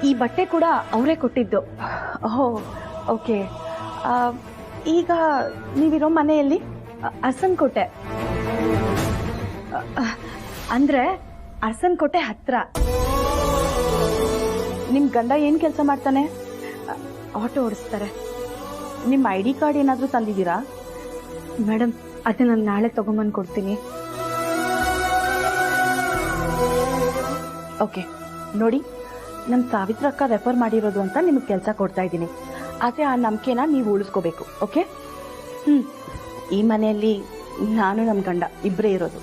ಈ ಬಟ್ಟೆ ಕೂಡ ಅವರೇ ಕೊಟ್ಟಿದ್ದು. ಓಹೋ, ಓಕೆ. ಈಗ ನೀವಿರೋ ಮನೆಯಲ್ಲಿ? ಅರ್ಸನ್ ಕೋಟೆ ಅಂದರೆ ಅರ್ಸನ್ ಕೋಟೆ ಹತ್ರ. ನಿಮ್ಮ ಗಂಡ ಏನು ಕೆಲಸ ಮಾಡ್ತಾನೆ? ಆಟೋ ಓಡಿಸ್ತಾರೆ. ನಿಮ್ಮ ID ಕಾರ್ಡ್ ಏನಾದರೂ ತಂದಿದ್ದೀರಾ? ಮೇಡಮ್, ಅದು ನಾನು ನಾಳೆ ತೊಗೊಂಬಂದು ಕೊಡ್ತೀನಿ. ಓಕೆ, ನೋಡಿ, ನಮ್ಮ ಸಾವಿತ್ರಕ್ಕ ರೆಫರ್ ಮಾಡಿರೋದು ಅಂತ ನಿಮಗೆ ಕೆಲಸ ಕೊಡ್ತಾ ಇದ್ದೀನಿ. ಆದರೆ ಆ ನಂಬಿಕೆನ ನೀವು ಉಳಿಸ್ಕೋಬೇಕು. ಓಕೆ? ಈ ಮನೆಯಲ್ಲಿ ನಾನು ನಮ್ಮ ಗಂಡ ಇಬ್ಬರೇ ಇರೋದು.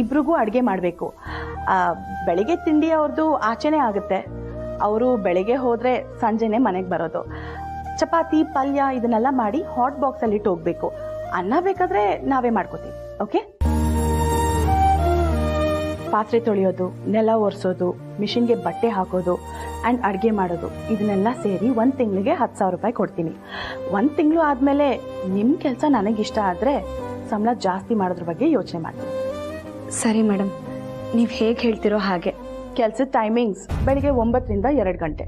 ಇಬ್ರಿಗೂ ಅಡುಗೆ ಮಾಡಬೇಕು. ಬೆಳಿಗ್ಗೆ ತಿಂಡಿ ಅವ್ರದ್ದು ಆಚೆನೇ ಆಗುತ್ತೆ. ಅವರು ಬೆಳಗ್ಗೆ ಹೋದರೆ ಸಂಜೆನೇ ಮನೆಗೆ ಬರೋದು. ಚಪಾತಿ, ಪಲ್ಯ ಇದನ್ನೆಲ್ಲ ಮಾಡಿ ಹಾಟ್ ಬಾಕ್ಸಲ್ಲಿ ಇಟ್ಟು ಹೋಗಬೇಕು. ಅನ್ನ ಬೇಕಾದರೆ ನಾವೇ ಮಾಡ್ಕೋತೀವಿ. ಓಕೆ? ಪಾತ್ರೆ ತೊಳೆಯೋದು, ನೆಲ ಒರೆಸೋದು, ಮಿಷಿನ್ಗೆ ಬಟ್ಟೆ ಹಾಕೋದು ಆ್ಯಂಡ್ ಅಡುಗೆ ಮಾಡೋದು, ಇದನ್ನೆಲ್ಲ ಸೇರಿ 1 ತಿಂಗಳಿಗೆ 10,000 ರೂಪಾಯಿ ಕೊಡ್ತೀನಿ. 1 ತಿಂಗಳು ಆದಮೇಲೆ ನಿಮ್ಮ ಕೆಲಸ ನನಗಿಷ್ಟ ಆದರೆ ಸಂಬಳ ಜಾಸ್ತಿ ಮಾಡೋದ್ರ ಬಗ್ಗೆ ಯೋಚನೆ ಮಾಡ್ತೀನಿ. ಸರಿ ಮೇಡಮ್, ನೀವು ಹೇಗೆ ಹೇಳ್ತಿರೋ ಹಾಗೆ. ಕೆಲಸದ ಟೈಮಿಂಗ್ಸ್ ಬೆಳಿಗ್ಗೆ 9ರಿಂದ 2 ಗಂಟೆ.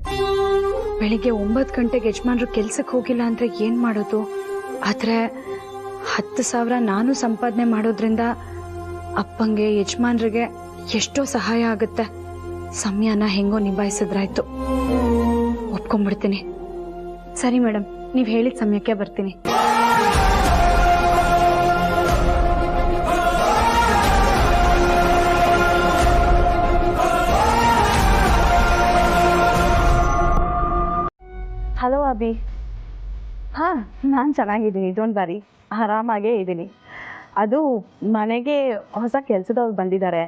ಬೆಳಿಗ್ಗೆ 9 ಗಂಟೆಗೆ ಯಜಮಾನ್ರು ಕೆಲ್ಸಕ್ಕೆ ಹೋಗಿಲ್ಲ ಅಂದರೆ ಏನು ಮಾಡೋದು? ಆದರೆ 10,000 ನಾನು ಸಂಪಾದನೆ ಮಾಡೋದ್ರಿಂದ ಅಪ್ಪಂಗೆ ಯಜಮಾನ್ರಿಗೆ ಎಷ್ಟೋ ಸಹಾಯ ಆಗುತ್ತೆ. ಸಮಯನ ಹೆಂಗೋ ನಿಭಾಯಿಸಿದ್ರಾಯ್ತು. ಒಪ್ಕೊಂಡ್ಬಿಡ್ತೀನಿ. ಸರಿ ಮೇಡಮ್, ನೀವು ಹೇಳಿದ ಸಮಯಕ್ಕೆ ಬರ್ತೀನಿ. ಹಲೋ ಅಭಿ. ಹಾಂ, ನಾನು ಚೆನ್ನಾಗಿದ್ದೀನಿ, ಡೋಂಟ್ ವರಿ, ಆರಾಮಾಗೇ ಇದ್ದೀನಿ. ಅದು ಮನೆಗೆ ಹೊಸ ಕೆಲಸದವ್ರು ಬಂದಿದ್ದಾರೆ,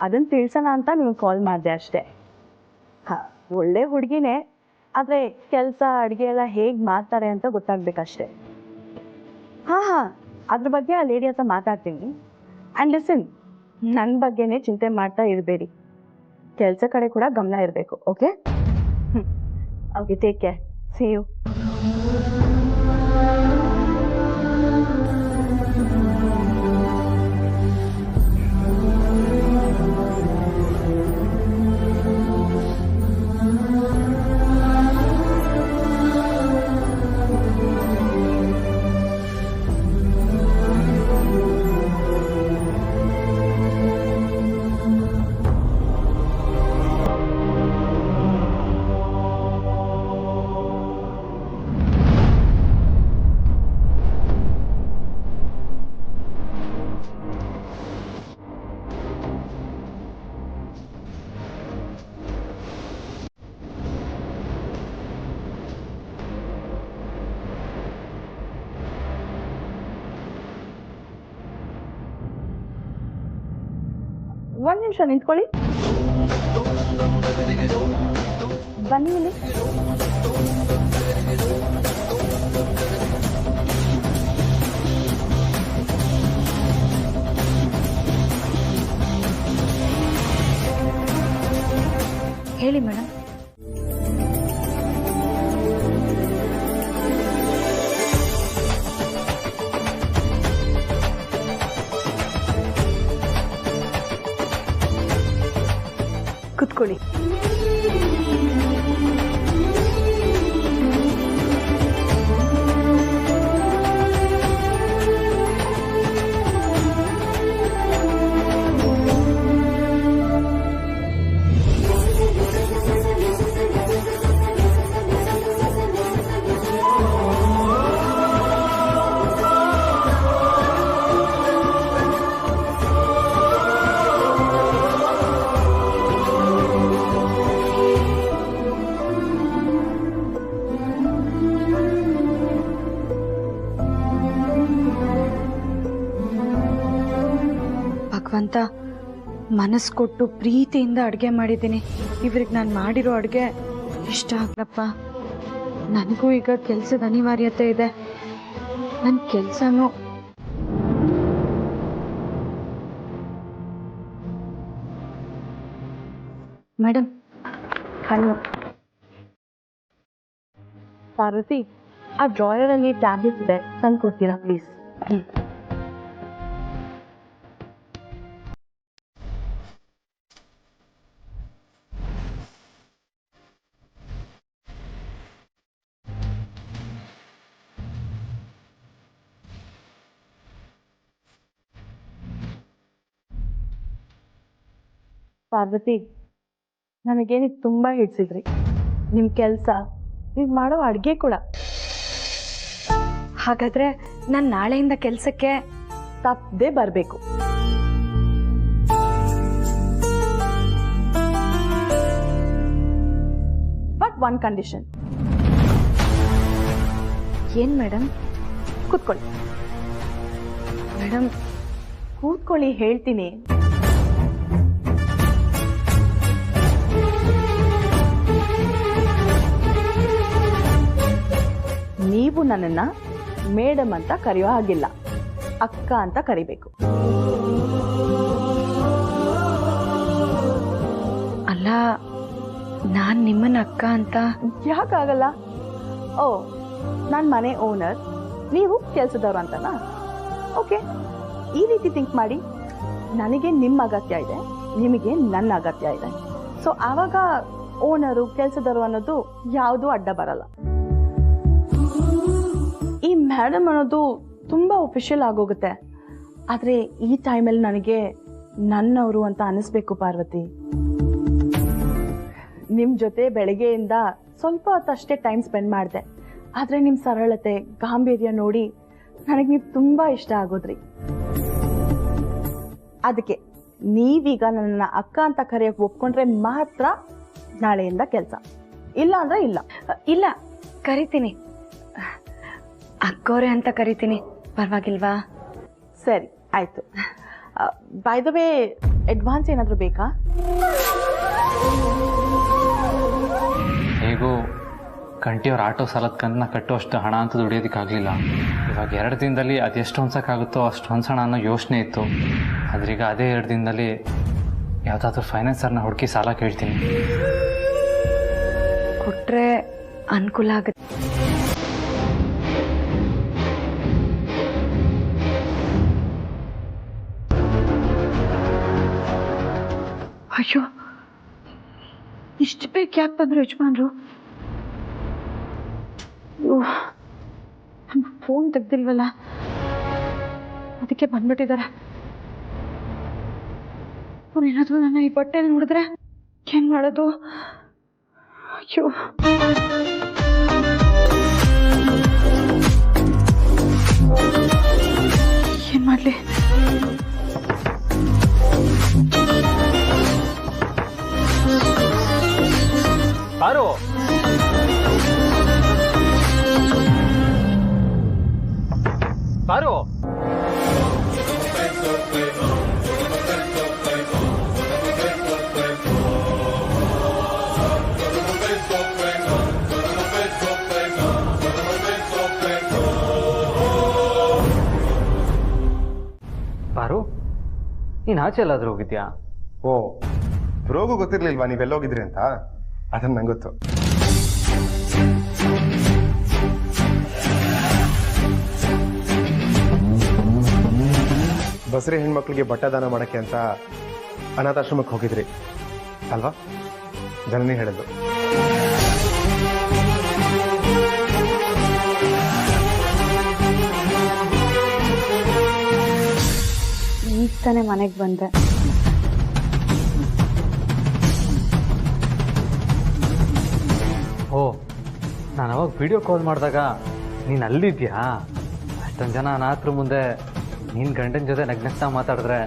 ಅದನ್ನು ತಿಳಿಸೋಣ ಅಂತ ನಿಮ್ಗೆ ಕಾಲ್ ಮಾಡಿದೆ ಅಷ್ಟೇ. ಹಾಂ, ಒಳ್ಳೆ ಹುಡುಗಿನೇ, ಆದರೆ ಕೆಲಸ ಅಡುಗೆ ಎಲ್ಲ ಹೇಗೆ ಮಾಡ್ತಾರೆ ಅಂತ ಗೊತ್ತಾಗಬೇಕಷ್ಟೆ. ಹಾಂ ಅದ್ರ ಬಗ್ಗೆ ಆ ಲೇಡಿ ಹತ್ರ ಮಾತಾಡ್ತೀನಿ. ಆ್ಯಂಡ್ ಲಿಸನ್, ನನ್ನ ಬಗ್ಗೆನೇ ಚಿಂತೆ ಮಾಡ್ತಾ ಇರಬೇಡಿ, ಕೆಲಸ ಕಡೆ ಕೂಡ ಗಮನ ಇರಬೇಕು. Okay okay, take care, see you. ಒಂದು ನಿಮಿಷ ನಿಂತ್ಕೊಳ್ಳಿ, ಬನ್ನಿ ಇಲ್ಲಿ. ಹೇಳಿ ಮೇಡಮ್. ಕುತ್ಕೊಳ್ಳಿ. ಭಗವಂತ, ಮನಸ್ಸು ಕೊಟ್ಟು ಪ್ರೀತಿಯಿಂದ ಅಡುಗೆ ಮಾಡಿದ್ದೀನಿ. ಇವ್ರಿಗೆ ನಾನು ಮಾಡಿರೋ ಅಡುಗೆ ಇಷ್ಟ ಆಗ್ಲಪ್ಪ. ನನಗೂ ಈಗ ಕೆಲಸದ ಅನಿವಾರ್ಯತೆ ಇದೆ. ನನ್ನ ಕೆಲಸನೂ ಮೇಡಮ್. ಹಣ್ಣು ಪಾರ್ವತಿ, ಆ ಡ್ರಾಯರಲ್ಲಿ ಟ್ಯಾಬ್ಲೆಟ್ ಇದೆ, ತಂದು ಕೊಡ್ತೀರಾ ಪ್ಲೀಸ್? ಪಾರ್ವತಿ, ನನಗೇನಿಗೆ ತುಂಬ ಹಿಡ್ಸಿದ್ರಿ. ನಿಮ್ಮ ಕೆಲಸ, ನೀವು ಮಾಡೋ ಅಡುಗೆ ಕೂಡ. ಹಾಗಾದ್ರೆ ನಾನು ನಾಳೆಯಿಂದ ಕೆಲಸಕ್ಕೆ ತಪ್ಪದೆ ಬರಬೇಕು. But one condition. ಏನು ಮೇಡಮ್? ಕೂತ್ಕೊಳ್ಳಿ. ಮೇಡಮ್ ಕೂತ್ಕೊಳ್ಳಿ, ಹೇಳ್ತೀನಿ. ನೀವು ನನ್ನನ್ನ ಮೇಡಮ್ ಅಂತ ಕರೆಯೋ ಹಾಗಿಲ್ಲ, ಅಕ್ಕ ಅಂತ ಕರಿಬೇಕು. ಅಲ್ಲ, ನಾನು ನಿಮ್ಮನ್ನ ಅಕ್ಕ ಅಂತ ಯಾಕಾಗಲ್ಲ? ಓ, ನಾನು ಮನೆ ಓನರ್, ನೀವು ಕೆಲಸದವ್ರು ಅಂತನಾ? ಓಕೆ, ಈ ರೀತಿ ಥಿಂಕ್ ಮಾಡಿ. ನನಗೆ ನಿಮ್ಮ ಅಗತ್ಯ ಇದೆ, ನಿಮಗೆ ನನ್ನ ಅಗತ್ಯ ಇದೆ. ಸೊ ಆವಾಗ ಓನರು ಕೆಲಸದವರು ಅನ್ನೋದು ಯಾವುದೂ ಅಡ್ಡ ಬರಲ್ಲ. ಈ ಮೇಡಮ್ ಅನ್ನೋದು ತುಂಬ ಒಫಿಷಿಯಲ್ ಆಗೋಗುತ್ತೆ. ಆದರೆ ಈ ಟೈಮಲ್ಲಿ ನನಗೆ ನನ್ನವರು ಅಂತ ಅನ್ನಿಸ್ಬೇಕು ಪಾರ್ವತಿ. ನಿಮ್ಮ ಜೊತೆ ಬೆಳಗ್ಗೆಯಿಂದ ಸ್ವಲ್ಪ ಹೊತ್ತಷ್ಟೇ ಟೈಮ್ ಸ್ಪೆಂಡ್ ಮಾಡಿದೆ, ಆದರೆ ನಿಮ್ಮ ಸರಳತೆ, ಗಾಂಭೀರ್ಯ ನೋಡಿ ನನಗೆ ನೀವು ತುಂಬ ಇಷ್ಟ ಆಗೋದ್ರಿ. ಅದಕ್ಕೆ ನೀವೀಗ ನನ್ನ ಅಕ್ಕ ಅಂತ ಕರೆಯೋಕೆ ಒಪ್ಕೊಂಡ್ರೆ ಮಾತ್ರ ನಾಳೆಯಿಂದ ಕೆಲಸ, ಇಲ್ಲ ಅಂದರೆ ಇಲ್ಲ. ಇಲ್ಲ, ಕರಿತೀನಿ, ಅಕ್ಕೋರೆ ಅಂತ ಕರಿತೀನಿ, ಪರವಾಗಿಲ್ವಾ? ಸರಿ, ಆಯಿತು. ಬೈ ದ ವೇ, ಅಡ್ವಾನ್ಸ್ ಏನಾದರೂ ಬೇಕಾ? ಹೇಗೂ ಕಂಠಿಯವ್ರ ಆಟೋ ಸಾಲದ ಕಂತನ್ನ ಕಟ್ಟುವಷ್ಟು ಹಣ ಅಂತ ದುಡಿಯೋದಕ್ಕಾಗಲಿಲ್ಲ. ಇವಾಗ 2 ದಿನದಲ್ಲಿ ಅದು ಎಷ್ಟು ಹೊಂದ್ಸೋಕ್ಕಾಗುತ್ತೋ ಅಷ್ಟು ಹೊಂದ್ಸೋಣ ಅನ್ನೋ ಯೋಚನೆ ಇತ್ತು. ಆದ್ರೀಗ ಅದೇ 2 ದಿನದಲ್ಲಿ ಯಾವುದಾದ್ರೂ ಫೈನಾನ್ಸರ್ನ ಹುಡುಕಿ ಸಾಲ ಕೇಳ್ತೀನಿ. ಕೊಟ್ಟರೆ ಅನುಕೂಲ ಆಗುತ್ತೆ. ಅಯ್ಯೋ, ಇಷ್ಟು ಬೇಗ ಯಾಕೆ ಬಂದರು ಯಜಮಾನ್ರು? ಫೋನ್ ತೆಗ್ದಿಲ್ವಲ್ಲ, ಅದಕ್ಕೆ ಬಂದ್ಬಿಟ್ಟಿದ್ದಾರೆ. ಏನಾದರೂ ನನ್ನ ಈ ಬಟ್ಟೆ ನೋಡಿದ್ರೆ ಏನ್ ಮಾಡೋದು? ಅಯ್ಯೋ, ಏನ್ ಮಾಡ್ಲಿ? ಪಾರು, ಪಾರು, ಪಾರು, ನೀನು ಆಚೆ ಎಲ್ಲಾದ್ರೂ ಹೋಗಿದ್ಯಾ? ಓ, ಬ್ರೋಗೂ ಗೊತ್ತಿರ್ಲಿಲ್ವಾ ನೀವೆಲ್ಲೋಗಿದ್ರಿ ಅಂತ? ಅದನ್ನ ನಂಗೆ ಗೊತ್ತು. ಬಸರಿ ಹೆಣ್ಮಕ್ಳಿಗೆ ಬಟ್ಟೆ ದಾನ ಮಾಡಕ್ಕೆ ಅಂತ ಅನಾಥಾಶ್ರಮಕ್ಕೆ ಹೋಗಿದ್ರಿ ಅಲ್ವಾ? ಜನನಿ ಹೇಳಿದ್ದು. ಈಗ ತಾನೇ ಮನೆಗೆ ಬಂದೆ. ಓ, ನಾನು ಅವಾಗ ವಿಡಿಯೋ ಕಾಲ್ ಮಾಡಿದಾಗ ನೀನು ಅಲ್ಲಿದ್ಯಾ? ಅಷ್ಟೊಂದು ಜನ ಅನಾಥರ ಮುಂದೆ ನೀನು ಗಂಡನ ಜೊತೆ ನಗ್ನಗ್ತಾ ಮಾತಾಡಿದ್ರೆ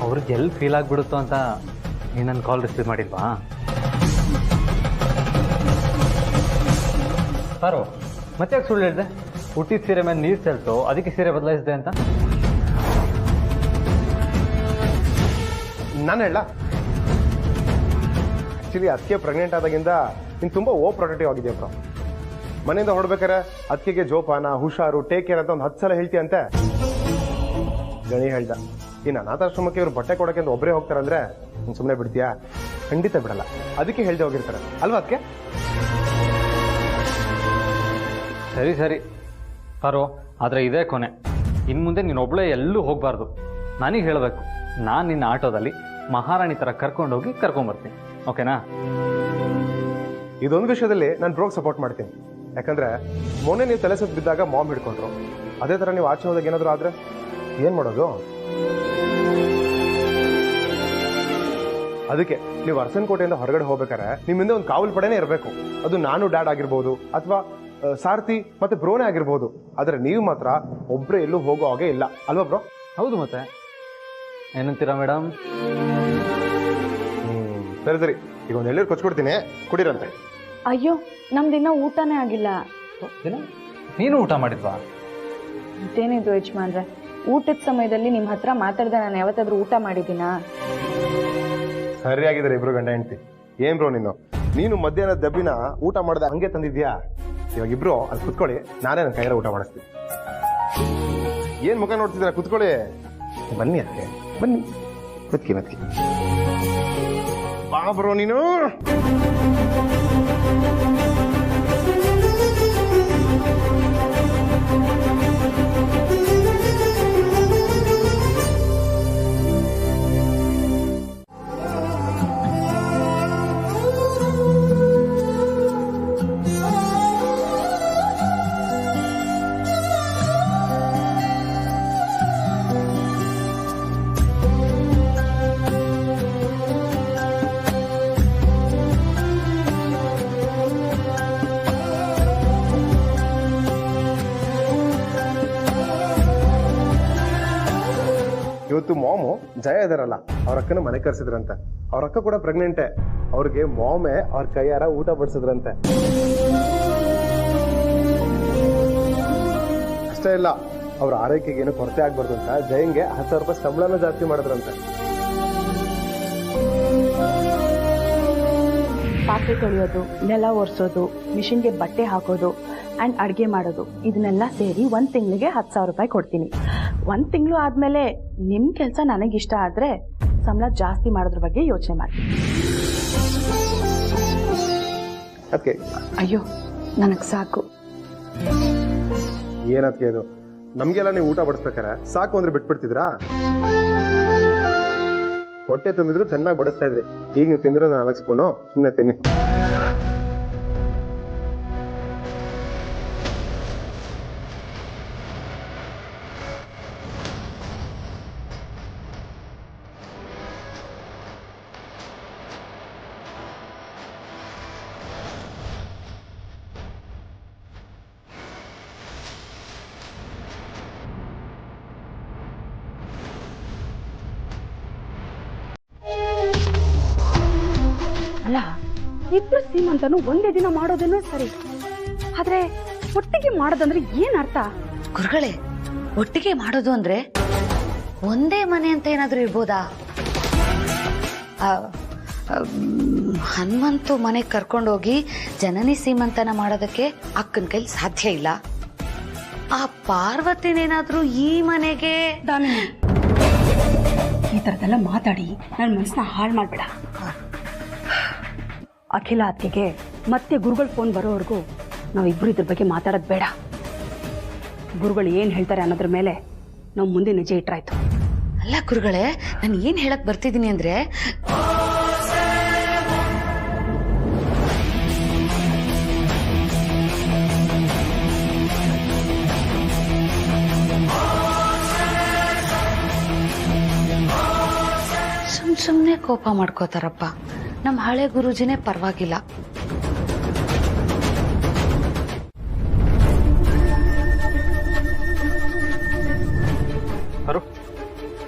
ಅವ್ರಿಗೆ ಎಲ್ಲಿ ಫೀಲ್ ಆಗಿಬಿಡುತ್ತೋ ಅಂತ ನೀನು ನನ್ನ ಕಾಲ್ ರಿಸೀವ್ ಮಾಡಿಲ್ವಾ? ಪಾರು, ಮತ್ತೆ ಯಾಕೆ ಸುಳ್ಳು ಹೇಳಿದೆ? ಹುಟ್ಟಿದ ಸೀರೆ ಮೇಲೆ ನೀರು ಚೆಲ್ತು, ಅದಕ್ಕೆ ಸೀರೆ ಬದಲಾಯಿಸಿದೆ ಅಂತ. ನಾನು ಹೇಳ ಆಕ್ಚುಲಿ ಅದಕ್ಕೆ ಪ್ರೆಗ್ನೆಂಟ್ ಆದಾಗಿಂದ ನೀನು ತುಂಬ ಪ್ರೊಟೆಕ್ಟಿವ್ ಆಗಿದೆಯಾ ಬ್ರೋ. ಮನೆಯಿಂದ ಹೊರಡ್ಬೇಕಾರೆ ಅದಕ್ಕೆ ಜೋಪಾನ, ಹುಷಾರು, ಟೇಕ್ ಕೇರ್ ಅಂತ ಒಂದು 10 ಸಲ ಹೇಳ್ತೀಯಂತೆ. ಗಣಿ ಹೇಳ್ದ, ಇನ್ನು ಅನಾಥಾಶ್ರಮಕ್ಕೆ ಇವ್ರು ಬಟ್ಟೆ ಕೊಡೋಕೆ ಅಂತ ಒಬ್ಬರೇ ಹೋಗ್ತಾರಂದ್ರೆ ನೀನು ಸುಮ್ಮನೆ ಬಿಡ್ತೀಯಾ? ಖಂಡಿತ ಬಿಡಲ್ಲ. ಅದಕ್ಕೆ ಹೇಳ್ದೆ ಹೋಗಿರ್ತಾರೆ ಅಲ್ವಾ? ಅದಕ್ಕೆ ಸರಿ ಸರಿ ಪಾರು, ಆದರೆ ಇದೇ ಕೊನೆ. ಇನ್ನು ಮುಂದೆ ನೀನು ಒಬ್ಬಳೇ ಎಲ್ಲೂ ಹೋಗಬಾರ್ದು. ನನಗೆ ಹೇಳಬೇಕು. ನಾನು ನಿನ್ನ ಆಟೋದಲ್ಲಿ ಮಹಾರಾಣಿ ಥರ ಕರ್ಕೊಂಡೋಗಿ ಕರ್ಕೊಂಬರ್ತೀನಿ, ಓಕೆನಾ? ಇದೊಂದು ವಿಷಯದಲ್ಲಿ ನಾನು ಬ್ರೋಗ್ ಸಪೋರ್ಟ್ ಮಾಡ್ತೀನಿ. ಯಾಕಂದ್ರೆ ಮೊನ್ನೆ ನೀವು ತಲೆ ಸುತ್ತ ಬಿದ್ದಾಗ ಮಾಮ್ ಹಿಡ್ಕೊಂಡ್ರು. ಅದೇ ಥರ ನೀವು ಆಚೆ ಹೋದಾಗ ಏನಾದರೂ ಆದರೆ ಏನು ಮಾಡೋದು? ಅದಕ್ಕೆ ನೀವು ಅರಸನಕೋಟೆಯಿಂದ ಹೊರಗಡೆ ಹೋಗ್ಬೇಕಾರೆ ನಿಮ್ಮಿಂದ ಒಂದು ಕಾವಲು ಪಡೆನೇ ಇರಬೇಕು. ಅದು ನಾನು ಡ್ಯಾಡ್ ಆಗಿರ್ಬೋದು ಅಥವಾ ಸಾರಥಿ ಮತ್ತೆ ಬ್ರೋನೇ ಆಗಿರ್ಬೋದು. ಆದರೆ ನೀವು ಮಾತ್ರ ಒಬ್ಬರೇ ಎಲ್ಲೂ ಹೋಗೋ ಹಾಗೆ ಇಲ್ಲ ಅಲ್ವಾ ಬ್ರೋ? ಹೌದು, ಮತ್ತೆ ಏನಂತೀರಾ ಮೇಡಮ್? ಸರಿ ಸರಿ, ಈಗ ಒಂದು ಎಳ್ಳೀರು ಕೊಚ್ಕೊಡ್ತೀನಿ, ಕುಡಿರಂತೆ. ಅಯ್ಯೋ, ನಮ್ದಿನ್ನ ಊಟನೇ ಆಗಿಲ್ಲ. ನೀನು ಊಟ ಮಾಡಿದ್ವಾ? ಇದೇನಿದು ಯಜಮಾನ್ರೆ, ಊಟದ ಸಮಯದಲ್ಲಿ ನಿಮ್ಮ ಹತ್ರ ಮಾತಾಡ್ದೆ ನಾನು ಯಾವತ್ತಾದ್ರೂ ಊಟ ಮಾಡಿದ್ದೀನಾ? ಸರಿಯಾಗಿದ್ದಾರೆ ಇಬ್ರು ಗಂಡ ಹೆಂಡತಿ. ಏನ್ ಬ್ರೋ ನೀನು ಮಧ್ಯಾಹ್ನ ದಬ್ಬಿನ ಊಟ ಮಾಡ್ದೆ ಹಂಗೆ ತಂದಿದ್ಯಾ? ಇವಾಗ ಇಬ್ರು ಅಲ್ಲಿ ಕುತ್ಕೊಳ್ಳಿ, ನಾನೇ ನನ್ನ ಕೈಯಾರ ಊಟ ಮಾಡಿಸ್ತೀನಿ. ಏನ್ ಮುಖ ನೋಡ್ತಿದ್ದೀರಾ? ಕುತ್ಕೊಳ್ಳಿ. ಬನ್ನಿ ಅದಕ್ಕೆ, ಬನ್ನಿ, ಮತ್ಕಿ ಬಾ ಬ್ರೋ ನೀನು. ಇವತ್ತು ಮಾಮು ಜಯ ಇದಾರಲ್ಲ, ಅವ್ರ ಅಕ್ಕನ ಮನೆ ಕರ್ಸಿದ್ರಂತೆ. ಅವ್ರ ಅಕ್ಕ ಕೂಡ ಪ್ರೆಗ್ನೆಂಟೇ. ಅವ್ರಿಗೆ ಮಾಮೇ ಅವ್ರ ಕೈಯಾರ ಊಟ ಬಡಿಸಿದ್ರಂತೆ. ಅಷ್ಟೇ ಇಲ್ಲ, ಅವ್ರ ಆರೈಕೆಗೆ ಏನು ಕೊರತೆ ಆಗ್ಬಾರ್ದು ಅಂತ ಜಯಂಗೆ 10,000 ರೂಪಾಯಿ ಸಂಬಳನ ಜಾಸ್ತಿ ಮಾಡಿದ್ರಂತೆ. ಪಾಪ ಪಾತ್ರೆ ತೊಳೆಯೋದು, ನೆಲ ಒರೆಸೋದು, ಮಿಷಿನ್ಗೆ ಬಟ್ಟೆ ಹಾಕೋದು ಆ್ಯಂಡ್ ಅಡುಗೆ ಮಾಡೋದು ಇದನ್ನೆಲ್ಲ ಸೇರಿ 1 ತಿಂಗಳಿಗೆ 10,000 ರೂಪಾಯಿ ಕೊಡ್ತೀನಿ. 1 ತಿಂಗಳು ಆದಮೇಲೆ ನಿಮ್ಮ ಕೆಲಸ ನನಗಿಷ್ಟ ಆದರೆ ಸಂಬಳ ಜಾಸ್ತಿ ಮಾಡೋದ್ರ ಬಗ್ಗೆ ಯೋಚನೆ ಮಾಡಿ. ಅಯ್ಯೋ ನನಗೆ ಸಾಕು. ಏನಕ್ಕೆ ಅದು? ನಮಗೆಲ್ಲ ನೀವು ಊಟ ಬಡಿಸ್ಬೇಕಾರೆ ಸಾಕು ಅಂದ್ರೆ ಬಿಟ್ಬಿಡ್ತಿದ್ರಾ? ಹೊಟ್ಟೆ ತುಂಬಿದ್ರು ಚೆನ್ನಾಗಿ ಬಡಿಸ್ತಾ ಇದ್ರಿ. ಈಗ ನೀವು ತಿಂದ್ರೆ ನಾನು ಅಲಗಿಸ್ಕೊಂಡು ಸುಮ್ಮನೆ ತಿನ್ನಿ. ಅಲ್ಲ, ಇಬ್ರು ಸೀಮಂತನು ಒಂದೇ ದಿನ ಮಾಡೋದೇನೋ ಸರಿ, ಆದ್ರೆ ಒಟ್ಟಿಗೆ ಮಾಡೋದಂದ್ರೆ ಏನ್ ಅರ್ಥ? ಗುರುಗಳೇ, ಒಟ್ಟಿಗೆ ಮಾಡೋದು ಅಂದ್ರೆ ಒಂದೇ ಮನೆ ಅಂತ ಏನಾದ್ರೂ ಇರ್ಬೋದಾ? ಹನುಮಂತು ಮನೆಗೆ ಕರ್ಕೊಂಡೋಗಿ ಜನನಿ ಸೀಮಂತನ ಮಾಡೋದಕ್ಕೆ ಅಕ್ಕನ ಕೈಲಿ ಸಾಧ್ಯ ಇಲ್ಲ. ಆ ಪಾರ್ವತಿನೇನಾದ್ರೂ ಈ ಮನೆಗೆ ದಾಮಿನಿ, ಈ ತರದೆಲ್ಲ ಮಾತಾಡಿ ನನ್ನ ಮನಸ್ಸನ್ನ ಹಾಳು ಮಾಡ್ಬೇಡ. ಅಖಿಲ ಅತ್ತಿಗೆ ಮತ್ತೆ ಗುರುಗಳ ಫೋನ್ ಬರೋವರೆಗೂ ನಾವಿಬ್ರು ಇದ್ರ ಬಗ್ಗೆ ಮಾತಾಡೋದು ಬೇಡ. ಗುರುಗಳು ಏನು ಹೇಳ್ತಾರೆ ಅನ್ನೋದ್ರ ಮೇಲೆ ನಾವು ಮುಂದೆ ನಿಜ ಇಟ್ರಾಯ್ತು. ಅಲ್ಲ ಗುರುಗಳೇ, ನಾನು ಏನ್ ಹೇಳಕ್ ಬರ್ತಿದ್ದೀನಿ ಅಂದ್ರೆ, ಸುಮ್ನೆ ಕೋಪ ಮಾಡ್ಕೋತಾರಪ್ಪ. ನಮ್ಮ ಹಳೆ ಗುರೂಜಿನೇ ಪರವಾಗಿಲ್ಲ.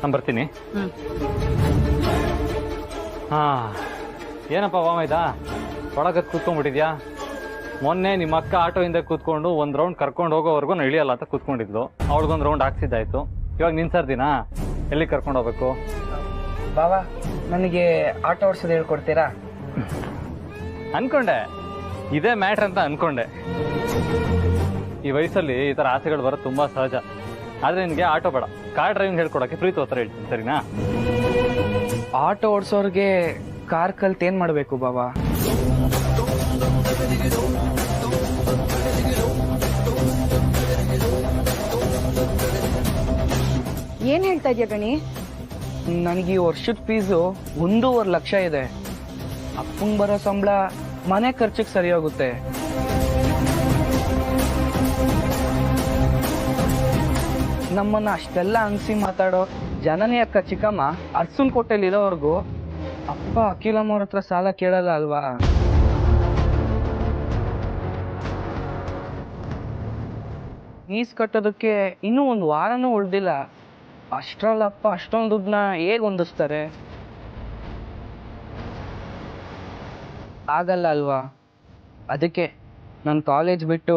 ನಾನು ಬರ್ತೀನಿ. ಹಾ, ಏನಪ್ಪ ವಾಮೈದಾ ಒಳಗೆ ಕೂತ್ಕೊಂಡ್ಬಿಟ್ಟಿದ್ಯಾ? ಮೊನ್ನೆ ನಿಮ್ಮ ಅಕ್ಕ ಆಟೋ ಹಿಂದೆ ಕೂತ್ಕೊಂಡು 1 ರೌಂಡ್ ಕರ್ಕೊಂಡು ಹೋಗೋವರೆಗೂ ನಾನು ಇಳಿಯಲ್ಲ ಅಂತ ಕೂತ್ಕೊಂಡಿದ್ಲು. ಅವಳಿಗೊಂದು ರೌಂಡ್ ಹಾಕ್ಸಿದ್ದಾಯ್ತು. ಇವಾಗ ನಿನ್ ಸರ್ದಿನಾ? ಎಲ್ಲಿ ಕರ್ಕೊಂಡು ಹೋಗ್ಬೇಕು? ಬಾವಾ, ನನಗೆ ಆಟೋ ಓಡಿಸೋದು ಹೇಳ್ಕೊಡ್ತೀರಾ? ಅನ್ಕೊಂಡೆ ಇದೇ ಮ್ಯಾಟ್ರ್ ಅಂತ ಅನ್ಕೊಂಡೆ. ಈ ವಯಸ್ಸಲ್ಲಿ ಈ ಥರ ಆಸೆಗಳು ಬರೋದು ತುಂಬಾ ಸಹಜ. ಆದ್ರೆ ನಿನಗೆ ಆಟೋ ಬೇಡ, ಕಾರ್ ಡ್ರೈವಿಂಗ್ ಹೇಳ್ಕೊಡಕ್ಕೆ ಪ್ರೀತಿ ಉತ್ತರ ಹೇಳ್ತೀನಿ, ಸರಿನಾ? ಆಟೋ ಓಡಿಸೋರ್ಗೆ ಕಾರ್ ಕಲ್ತ್ ಏನ್ ಮಾಡ್ಬೇಕು ಬಾಬಾ? ಏನ್ ಹೇಳ್ತಾ ಇದೀಯ ಗಣಿ? ನನಗೆ ಈ ವರ್ಷದ ಫೀಸು 1.5 ಲಕ್ಷ ಇದೆ. ಅಪ್ಪಂಗ್ ಬರೋ ಸಂಬಳ ಮನೆ ಖರ್ಚಿಗೆ ಸರಿ ಹೋಗುತ್ತೆ. ನಮ್ಮನ್ನ ಅಷ್ಟೆಲ್ಲ ಅನ್ಸಿ ಮಾತಾಡೋ ಜನನಿ ಅಕ್ಕ ಚಿಕ್ಕಮ್ಮ ಅರ್ಸುನ್ ಕೋಟೆಲಿ ಇರೋವರೆಗೂ ಅಪ್ಪ ಅಖಿಲಮ್ಮ ಅವ್ರ ಹತ್ರ ಸಾಲ ಕೇಳಲ್ಲ ಅಲ್ವಾ? ಫೀಸ್ ಕಟ್ಟೋದಕ್ಕೆ ಇನ್ನೂ 1 ವಾರನೂ ಉಳ್ದಿಲ್ಲ. ಅಷ್ಟರಲ್ಲಪ್ಪ ಅಷ್ಟೊಂದು ದುಡ್ಡನ್ನ ಹೇಗೆ ಹೊಂದಿಸ್ತಾರೆ? ಆಗಲ್ಲ ಅಲ್ವಾ? ಅದಕ್ಕೆ ನಾನು ಕಾಲೇಜ್ ಬಿಟ್ಟು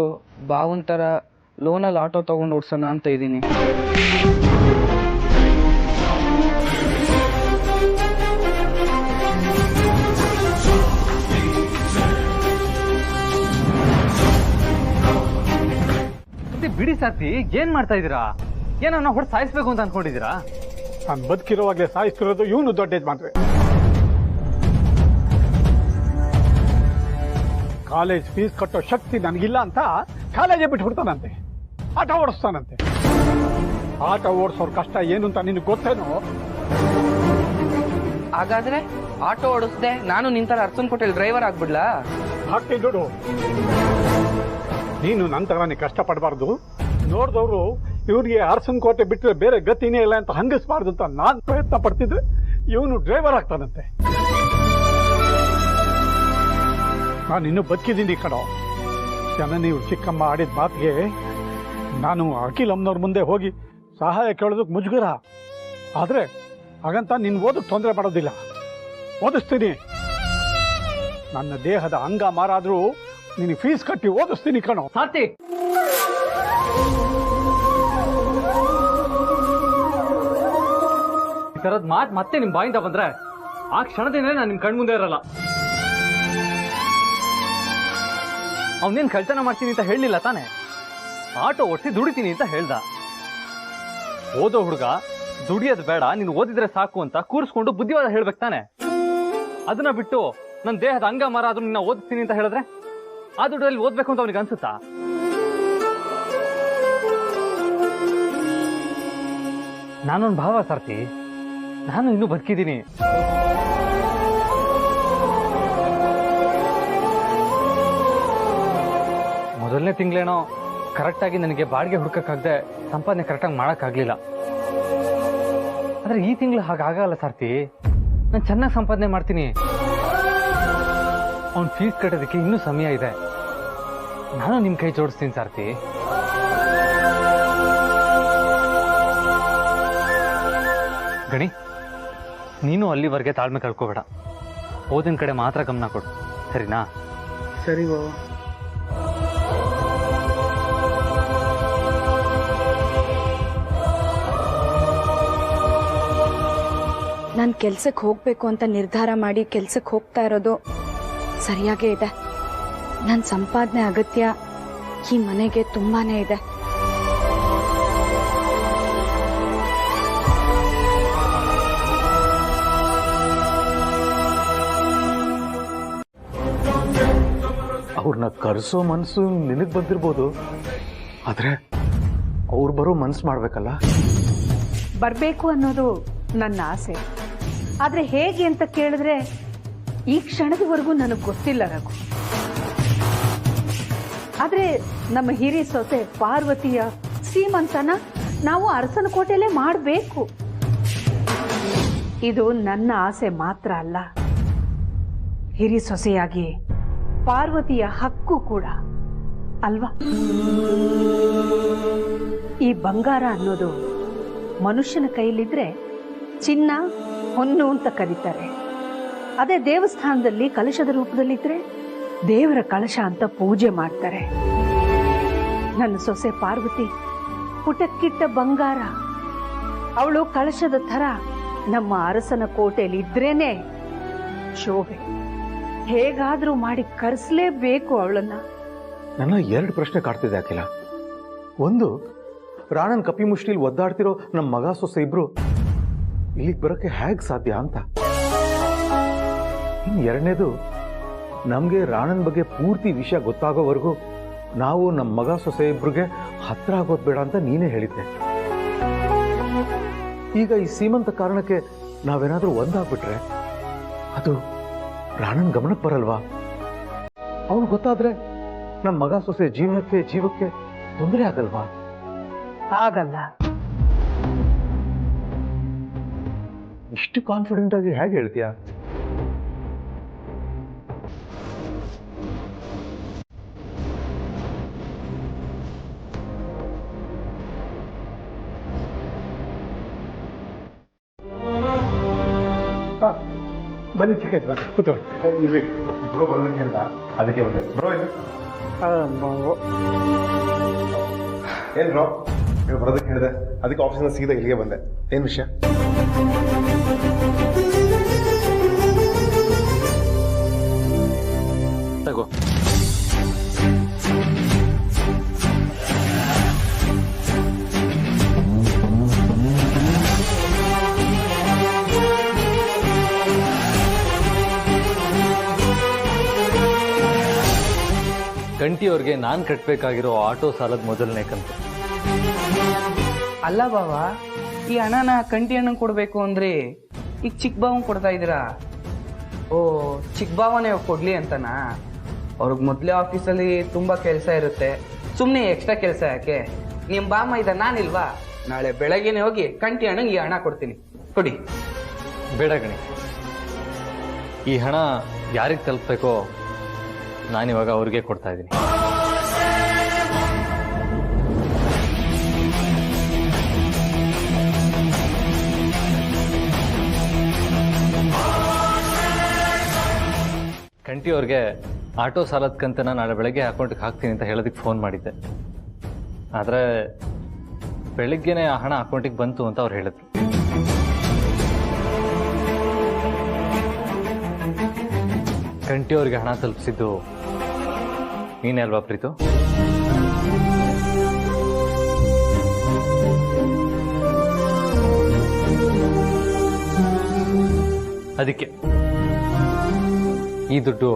ಬಾವನ್ ಥರ ಲೋನಲ್ಲಿ ಆಟೋ ತೊಗೊಂಡು ಓಡಿಸೋಣ ಅಂತ ಇದ್ದೀನಿ. ಬಿಡಿ ಸಾತಿ, ಏನ್ ಮಾಡ್ತಾ ಇದ್ದೀರಾ? ಏನನ್ನ ಹೊಡೆದು ಸಾಯಿಸ್ಬೇಕು ಅಂತ ಅನ್ಕೊಂಡಿದ್ದೀರಾ? ನಾನು ಬದುಕಿರುವಾಗಲೇ ಸಾಯಿಸ್ತಿರೋದು ಇವನು ದೊಡ್ಡ ಯಜಮಾನ್ರೆ. ಕಾಲೇಜ್ ಫೀಸ್ ಕಟ್ಟೋ ಶಕ್ತಿ ನನಗಿಲ್ಲ ಅಂತ ಕಾಲೇಜೇ ಬಿಟ್ಬಿಡ್ತಾನಂತೆ, ಆಟೋ ಓಡಿಸ್ತಾನಂತೆ. ಆಟೋ ಓಡಿಸೋರ್ ಕಷ್ಟ ಏನು ಅಂತ ನಿನಗೆ ಗೊತ್ತೇನೋ? ಹಾಗಾದ್ರೆ ಆಟೋ ಓಡಿಸ್ದೆ ನಾನು ನಿಂತರ ಅರ್ಸನ್ ಕೋಟೆಲ್ ಡ್ರೈವರ್ ಆಗ್ಬಿಡ್ಲಾ? ಹಾಕ್ತೀನಿ ನೋಡು. ನೀನು ನಂತರನೇ ಕಷ್ಟಪಡಬಾರ್ದು. ನೋಡಿದವರು ಇವನಿಗೆ ಅರಸನ್ ಕೋಟೆ ಬಿಟ್ಟರೆ ಬೇರೆ ಗತಿನೇ ಇಲ್ಲ ಅಂತ ಹಂಗಿಸ್ಬಾರ್ದು ಅಂತ ನಾನು ಪ್ರಯತ್ನ ಪಡ್ತಿದ್ರೆ ಇವನು ಡ್ರೈವರ್ ಆಗ್ತಾನಂತೆ. ನಾನು ಇನ್ನೂ ಬದುಕಿದ್ದೀನಿ ಕಣೋ. ನೀವು ಚಿಕ್ಕಮ್ಮ ಆಡಿದ ಮಾತಿಗೆ ನಾನು ಅಖಿಲಮ್ಮನವ್ರ ಮುಂದೆ ಹೋಗಿ ಸಹಾಯ ಕೇಳೋದಕ್ಕೆ ಮುಜುಗರ. ಆದರೆ ಹಾಗಂತ ನಿನ್ನ ಓದಕ್ಕೆ ತೊಂದರೆ ಮಾಡೋದಿಲ್ಲ, ಓದಿಸ್ತೀನಿ. ನನ್ನ ದೇಹದ ಅಂಗ ಮಾರಾದ್ರೂ ನಿನಗೆ ಫೀಸ್ ಕಟ್ಟಿ ಓದಿಸ್ತೀನಿ ಕಣೋ. ಸಾತಿ, ಈ ಥರದ ಮಾತು ಮತ್ತೆ ನಿಮ್ಮ ಬಾಯಿಂದ ಬಂದ್ರೆ ಆ ಕ್ಷಣದಿಂದ ನಾನು ನಿಮ್ಮ ಕಣ್ಮುಂದೆ ಇರಲ್ಲ. ಅವನೇನು ಕಳ್ತನ ಮಾಡ್ತೀನಿ ಅಂತ ಹೇಳಲಿಲ್ಲ ತಾನೆ. ಆಟೋ ಓಡಿಸಿ ದುಡಿತೀನಿ ಅಂತ ಹೇಳ್ದ. ಓದೋ ಹುಡುಗ ದುಡಿಯೋದು ಬೇಡ, ನೀನು ಓದಿದ್ರೆ ಸಾಕು ಅಂತ ಕೂರಿಸ್ಕೊಂಡು ಬುದ್ಧಿವಾದ ಹೇಳ್ಬೇಕು ತಾನೆ. ಅದನ್ನ ಬಿಟ್ಟು ನನ್ನ ದೇಹದ ಅಂಗ ಮರ ಆದ್ರೂ ನಿನ್ನ ಓದಿಸ್ತೀನಿ ಅಂತ ಹೇಳಿದ್ರೆ ಆ ದುಡ್ಡಲ್ಲಿ ಓದ್ಬೇಕು ಅಂತ ಅವನಿಗೆ ಅನ್ಸುತ್ತಾ? ನಾನೊಂದು ಭಾವ ಸಾರ್ಥಿ, ನಾನು ಇನ್ನೂ ಬದುಕಿದ್ದೀನಿ. ಮೊದಲನೇ ತಿಂಗಳೇನೋ ಕರೆಕ್ಟಾಗಿ ನನಗೆ ಬಾಡಿಗೆ ಹುಡುಕಕ್ಕಾಗದೆ ಸಂಪಾದನೆ ಕರೆಕ್ಟಾಗಿ ಮಾಡೋಕ್ಕಾಗಲಿಲ್ಲ. ಆದರೆ ಈ ತಿಂಗಳು ಹಾಗಾಗಲ್ಲ ಸಾರ್ಥಿ, ನಾನು ಚೆನ್ನಾಗಿ ಸಂಪಾದನೆ ಮಾಡ್ತೀನಿ. ಅವ್ನ ಫೀಸ್ ಕಟ್ಟೋದಕ್ಕೆ ಇನ್ನೂ ಸಮಯ ಇದೆ. ನಾನು ನಿಮ್ಮ ಕೈ ಜೋಡಿಸ್ತೀನಿ ಸಾರ್ಥಿ. ಗಣಿ, ನೀನು ಅಲ್ಲಿವರೆಗೆ ತಾಳ್ಮೆ ಕಳ್ಕೋಬೇಡ. ಓದಿನ ಕಡೆ ಮಾತ್ರ ಗಮನ ಕೊಡು, ಸರಿನಾ? ಸರಿ ಬಾವ. ನಾನು ಕೆಲ್ಸಕ್ಕೆ ಹೋಗ್ಬೇಕು ಅಂತ ನಿರ್ಧಾರ ಮಾಡಿ ಕೆಲ್ಸಕ್ಕೆ ಹೋಗ್ತಾ ಇರೋದು ಸರಿಯಾಗೇ ಇದೆ. ನನ್ನ ಸಂಪಾದನೆ ಅಗತ್ಯ ಈ ಮನೆಗೆ ತುಂಬಾನೇ ಇದೆ. ಅವ್ರನ್ನ ಕರೆಸೋ ಮನಸ್ಸು ನಿನಗೆ ಬಂದಿರ್ಬೋದು, ಆದರೆ ಅವ್ರು ಬರೋ ಮನಸ್ಸು ಮಾಡ್ಬೇಕಲ್ಲ. ಬರಬೇಕು ಅನ್ನೋದು ನನ್ನ ಆಸೆ. ಆದರೆ ಹೇಗೆ ಅಂತ ಕೇಳಿದ್ರೆ ಈ ಕ್ಷಣದವರೆಗೂ ನನಗೆ ಗೊತ್ತಿಲ್ಲ ರಘು. ಆದರೆ ನಮ್ಮ ಹಿರಿಯ ಸೊಸೆ ಪಾರ್ವತಿಯ ಸೀಮಂತನ ನಾವು ಅರಸನಕೋಟೆಯಲ್ಲೇ ಮಾಡಬೇಕು. ಇದು ನನ್ನ ಆಸೆ ಮಾತ್ರ ಅಲ್ಲ, ಹಿರಿಯ ಸೊಸೆಯಾಗಿ ಪಾರ್ವತಿಯ ಹಕ್ಕು ಕೂಡ ಅಲ್ವಾ? ಈ ಬಂಗಾರ ಅನ್ನೋದು ಮನುಷ್ಯನ ಕೈಲಿದ್ರೆ ಚಿನ್ನ ಹೊನ್ನು ಅಂತ ಕರೀತಾರೆ. ಅದೇ ದೇವಸ್ಥಾನದಲ್ಲಿ ಕಲಶದ ರೂಪದಲ್ಲಿದ್ರೆ ದೇವರ ಕಲಶ ಅಂತ ಪೂಜೆ ಮಾಡ್ತಾರೆ. ನನ್ನ ಸೊಸೆ ಪಾರ್ವತಿ ಪುಟಕ್ಕಿಟ್ಟ ಬಂಗಾರ. ಅವಳು ಕಲಶದ ಥರ ನಮ್ಮ ಅರಸನ ಕೋಟೆಯಲ್ಲಿ ಇದ್ರೇನೆ ಶೋಭೆ. ಹೇಗಾದ್ರೂ ಮಾಡಿ ಕರೆಸಲೇಬೇಕು ಅವಳನ್ನ. ನನ್ನ 2 ಪ್ರಶ್ನೆ ಕಾಡ್ತಿದೆ ಅಖಿಲ. ಒಂದು, ರಾಣನ್ ಕಪಿ ಮುಷ್ಟಿಲಿ ಒದ್ದಾಡ್ತಿರೋ ನಮ್ಮ ಮಗ ಸೊಸೆ ಇಬ್ರು ಇಲ್ಲಿಗೆ ಬರೋಕ್ಕೆ ಹೇಗೆ ಸಾಧ್ಯ ಅಂತ. ಇನ್ನು 2ನೇದು, ನಮಗೆ ರಾಣನ್ ಬಗ್ಗೆ ಪೂರ್ತಿ ವಿಷಯ ಗೊತ್ತಾಗೋವರೆಗೂ ನಾವು ನಮ್ಮ ಮಗ ಸೊಸೆ ಇಬ್ರಿಗೆ ಹತ್ರ ಆಗೋದು ಬೇಡ ಅಂತ ನೀನೇ ಹೇಳಿದ್ದೆ. ಈಗ ಈ ಸೀಮಂತ ಕಾರಣಕ್ಕೆ ನಾವೇನಾದ್ರೂ ಒಂದಾಗ್ಬಿಟ್ರೆ ಅದು ರಾಣನ್ ಗಮನಕ್ಕೆ ಬರಲ್ವಾ? ಅವ್ನು ಗೊತ್ತಾದ್ರೆ ನನ್ನ ಮಗ ಸೊಸೆ ಜೀವಕ್ಕೆ ತೊಂದರೆ ಆಗಲ್ವಾ? ಆಗಲ್ಲ. ಇಷ್ಟು ಕಾನ್ಫಿಡೆಂಟ್ ಆಗಿ ಹೇಗೆ ಹೇಳ್ತೀಯಾ? ಬನ್ನಿ ಚಿಕ್ಕ ಬನ್ನಿ ಕೂತ್ಕೊಳ್ಳಿ. ಬ್ರೋ ಬಂದಂಗೆ ಹೇಳ್ದ, ಅದಕ್ಕೆ ಬಂದೆ. ಬ್ರೋ ಏನ್ ಬ್ರೋ ಬರೋದಕ್ಕೆ ಹೇಳಿದೆ, ಅದಕ್ಕೆ ಆಫೀಸಿಂದ ಸೀದಾ ಇಲ್ಲಿಗೆ ಬಂದೆ. ಏನ್ ವಿಷಯ? ತಗೋ. ಗಂಟಿಯವ್ರಿಗೆ ನಾನು ಕಟ್ಟಬೇಕಾಗಿರೋ ಆಟೋ ಸಾಲದ ಮೊದಲನೇ ಕಂತು. ಅಲ್ಲ ಬಾವ, ಈ ಹಣನ ಕಂಟಿ ಅಣ್ಣಂಗೆ ಕೊಡಬೇಕು ಅಂದ್ರೆ ಈಗ ಚಿಕ್ಕ ಬಾವನ್ ಕೊಡ್ತಾ ಇದ್ದೀರಾ? ಓ, ಚಿಕ್ಕ ಬಾವನೇ ಕೊಡ್ಲಿ ಅಂತನಾ? ಅವ್ರಿಗೆ ಮೊದಲೇ ಆಫೀಸಲ್ಲಿ ತುಂಬ ಕೆಲಸ ಇರುತ್ತೆ, ಸುಮ್ಮನೆ ಎಕ್ಸ್ಟ್ರಾ ಕೆಲಸ ಯಾಕೆ? ನಿಮ್ಮ ಬಾಮ ಇದ್ದ ನಾನಿಲ್ವಾ? ನಾಳೆ ಬೆಳಗ್ಗೆನೆ ಹೋಗಿ ಕಂಟಿ ಅಣ್ಣಂಗೆ ಈ ಹಣ ಕೊಡ್ತೀನಿ, ಕೊಡಿ. ಬೇಡ ಗಣಿ, ಈ ಹಣ ಯಾರಿಗೆ ತಲುಪಬೇಕೋ ನಾನಿವಾಗ ಅವ್ರಿಗೆ ಕೊಡ್ತಾ ಇದ್ದೀನಿ. ಕಂಟಿಯವ್ರಿಗೆ ಆಟೋ ಸಾಲದ ಕಂತನ ನಾಳೆ ಬೆಳಗ್ಗೆ ಅಕೌಂಟ್ಗೆ ಹಾಕ್ತೀನಿ ಅಂತ ಹೇಳೋದಕ್ಕೆ ಫೋನ್ ಮಾಡಿದ್ದೆ. ಆದರೆ ಬೆಳಿಗ್ಗೆನೆ ಆ ಹಣ ಅಕೌಂಟಿಗೆ ಬಂತು ಅಂತ ಅವ್ರು ಹೇಳಿದ್ರು. ಕಂಟಿಯವ್ರಿಗೆ ಹಣ ತಲುಪಿಸಿದ್ದು ನೀನೇ ಅಲ್ವಾ ಪ್ರೀತು? ಅದಕ್ಕೆ ಈ ದುಡ್ಡು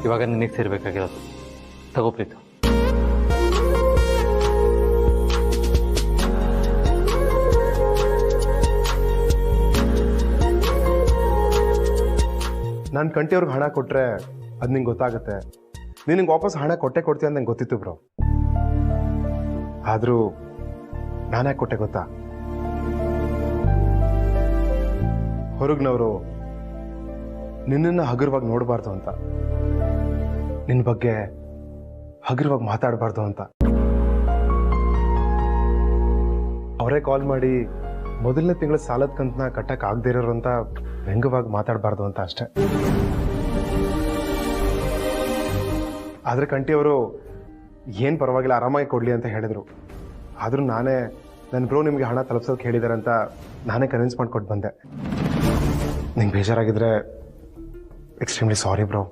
ಇವಾಗ ನಿನಗೆ ಸೇರ್ಬೇಕಾಗಿರೋದು. ತಗೋ ಪ್ರೀತು. ನಾನು ಕಂಟಿಯವ್ರಿಗೆ ಹಣ ಕೊಟ್ರೆ ಅದು ನಿಂಗೆ ಗೊತ್ತಾಗುತ್ತೆ. ನಿನಗೆ ವಾಪಸ್ ಹಣ ಕೊಡ್ತೀಯ ಅಂತ ನಂಗೆ ಗೊತ್ತಿತ್ತು ಬ್ರೋ. ಆದರೂ ನಾನೇ ಕೊಟ್ಟೆ ಗೊತ್ತಾ? ಹೊರಗ್ನವರು ನಿನ್ನನ್ನು ಹಗುರವಾಗಿ ನೋಡಬಾರ್ದು ಅಂತ, ನಿನ್ನ ಬಗ್ಗೆ ಹಗುರವಾಗಿ ಮಾತಾಡಬಾರ್ದು ಅಂತ. ಅವರೇ ಕಾಲ್ ಮಾಡಿ ಮೊದಲನೇ ತಿಂಗಳ ಸಾಲದ ಕಂತನ್ನ ಕಟ್ಟಕ್ಕೆ ಆಗದೆ ಇರೋರು ಅಂತ ವ್ಯಂಗ್ಯವಾಗಿ ಮಾತಾಡಬಾರ್ದು ಅಂತ ಅಷ್ಟೆ. ಆದರೆ ಕಂಟಿಯವರು ಏನು ಪರವಾಗಿಲ್ಲ, ಆರಾಮಾಗಿ ಕೊಡಲಿ ಅಂತ ಹೇಳಿದರು. ಆದರೂ ನಾನೇ ನನ್ನ ಬ್ರೋ ನಿಮಗೆ ಹಣ ತಲುಪಿಸೋಕೆ ಹೇಳಿದ್ದಾರೆ ಅಂತ ನಾನೇ ಕನ್ವಿನ್ಸ್ ಮಾಡ್ಕೊಟ್ಟು ಬಂದೆ. ನಿಂಗೆ ಬೇಜಾರಾಗಿದ್ರೆ ಎಕ್ಸ್ಟ್ರೀಮ್ಲಿ ಸಾರಿ ಬ್ರೋ.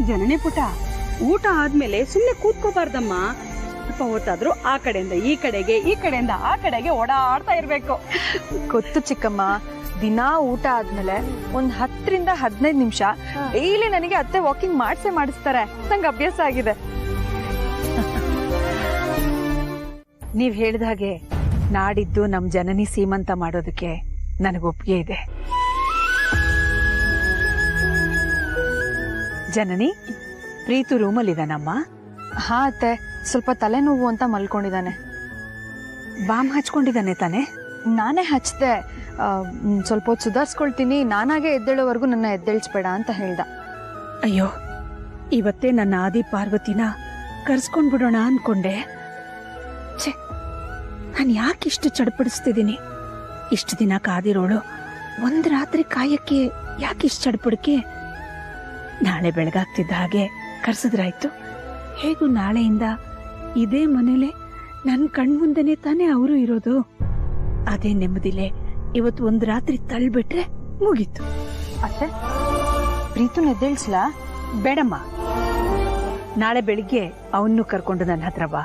ಜನನೇ ಪುಟ, ಊಟ ಆದ್ಮೇಲೆ ಸುಮ್ಮನೆ ಕೂತ್ಕೋಬಾರ್ದಮ್ಮ. ಸ್ವಲ್ಪ ಹೊತ್ತಾದ್ರೂ ಆ ಕಡೆಯಿಂದ ಈ ಕಡೆಗೆ, ಈ ಕಡೆಯಿಂದ ಆ ಕಡೆಗೆ ಓಡಾಡ್ತಾ ಇರ್ಬೇಕು. ಗೊತ್ತು ಚಿಕ್ಕಮ್ಮ, ದಿನಾ ಊಟ ಆದ್ಮೇಲೆ ಒಂದ್ 10 ರಿಂದ 15 ನಿಮಿಷ ಡೈಲಿ ನನಗೆ ಅತ್ತೆ ವಾಕಿಂಗ್ ಮಾಡಿಸ್ತಾರೆ. ನಂಗೆ ಅಭ್ಯಾಸ ಆಗಿದೆ. ನೀವ್ ಹೇಳ್ದ ಹಾಗೆ ನಾಡಿದ್ದು ನಮ್ ಜನನಿ ಸೀಮಂತ ಮಾಡೋದಕ್ಕೆ ನನಗೊಪ್ಪಿಗೆ ಇದೆ. ಜನನಿ, ಪ್ರೀತು ರೂಮಲ್ಲಿದ್ದಾನಮ್ಮ? ಹಾ ಅತ್ತೆ, ಸ್ವಲ್ಪ ತಲೆನೋವು ಅಂತ ಮಲ್ಕೊಂಡಿದ್ದಾನೆ. ಬಾಮ್ ಹಚ್ಕೊಂಡಿದ್ದಾನೆ ತಾನೆ? ನಾನೇ ಹಚ್ದೆ. ಸ್ವಲ್ಪ ಹೊತ್ತು ಸುಧಾರಿಸ್ಕೊಳ್ತೀನಿ, ನಾನಾಗೆ ಎದ್ದೇಳೋವರೆಗೂ ನನ್ನ ಎದ್ದೇಳಿಸ್ಬೇಡ ಅಂತ ಹೇಳ್ದ. ಅಯ್ಯೋ, ಇವತ್ತೇ ನನ್ನ ಆದಿ ಪಾರ್ವತಿನ ಕರ್ಸ್ಕೊಂಡ್ಬಿಡೋಣ ಅನ್ಕೊಂಡೆ. ಛೆ, ನಾನು ಯಾಕಿಷ್ಟು ಚಡ್ಪಡಿಸ್ತಿದ್ದೀನಿ? ಇಷ್ಟು ದಿನ ಕಾದಿರೋಳು ಒಂದ್ ರಾತ್ರಿ ಕಾಯಕ್ಕೆ ಯಾಕಿಷ್ಟು ಚಡ್ಪಡಿಕೆ? ನಾಳೆ ಬೆಳಗಾಗ್ತಿದ್ದ ಹಾಗೆ ಕರ್ಸಿದ್ರಾಯ್ತು. ಹೇಗೂ ನಾಳೆಯಿಂದ ಇದೇ ಮನೇಲೆ ನನ್ನ ಕಣ್ಮುಂದೆನೆ ತಾನೇ ಅವರು ಇರೋದು. ಅದೇ ನೆಮ್ಮದಿಲೆ ಇವತ್ತು ಒಂದ್ ರಾತ್ರಿ ತಳ್ಬಿಟ್ರೆ ಮುಗೀತು. ಅತ್ತೆ, ಪ್ರೀತುನ ಎದ್ದೇಳಿಸ್ಲಾ? ಬೇಡಮ್ಮ, ನಾಳೆ ಬೆಳಿಗ್ಗೆ ಅವನ್ನೂ ಕರ್ಕೊಂಡು ನನ್ನ ಹತ್ರ ಬಾ.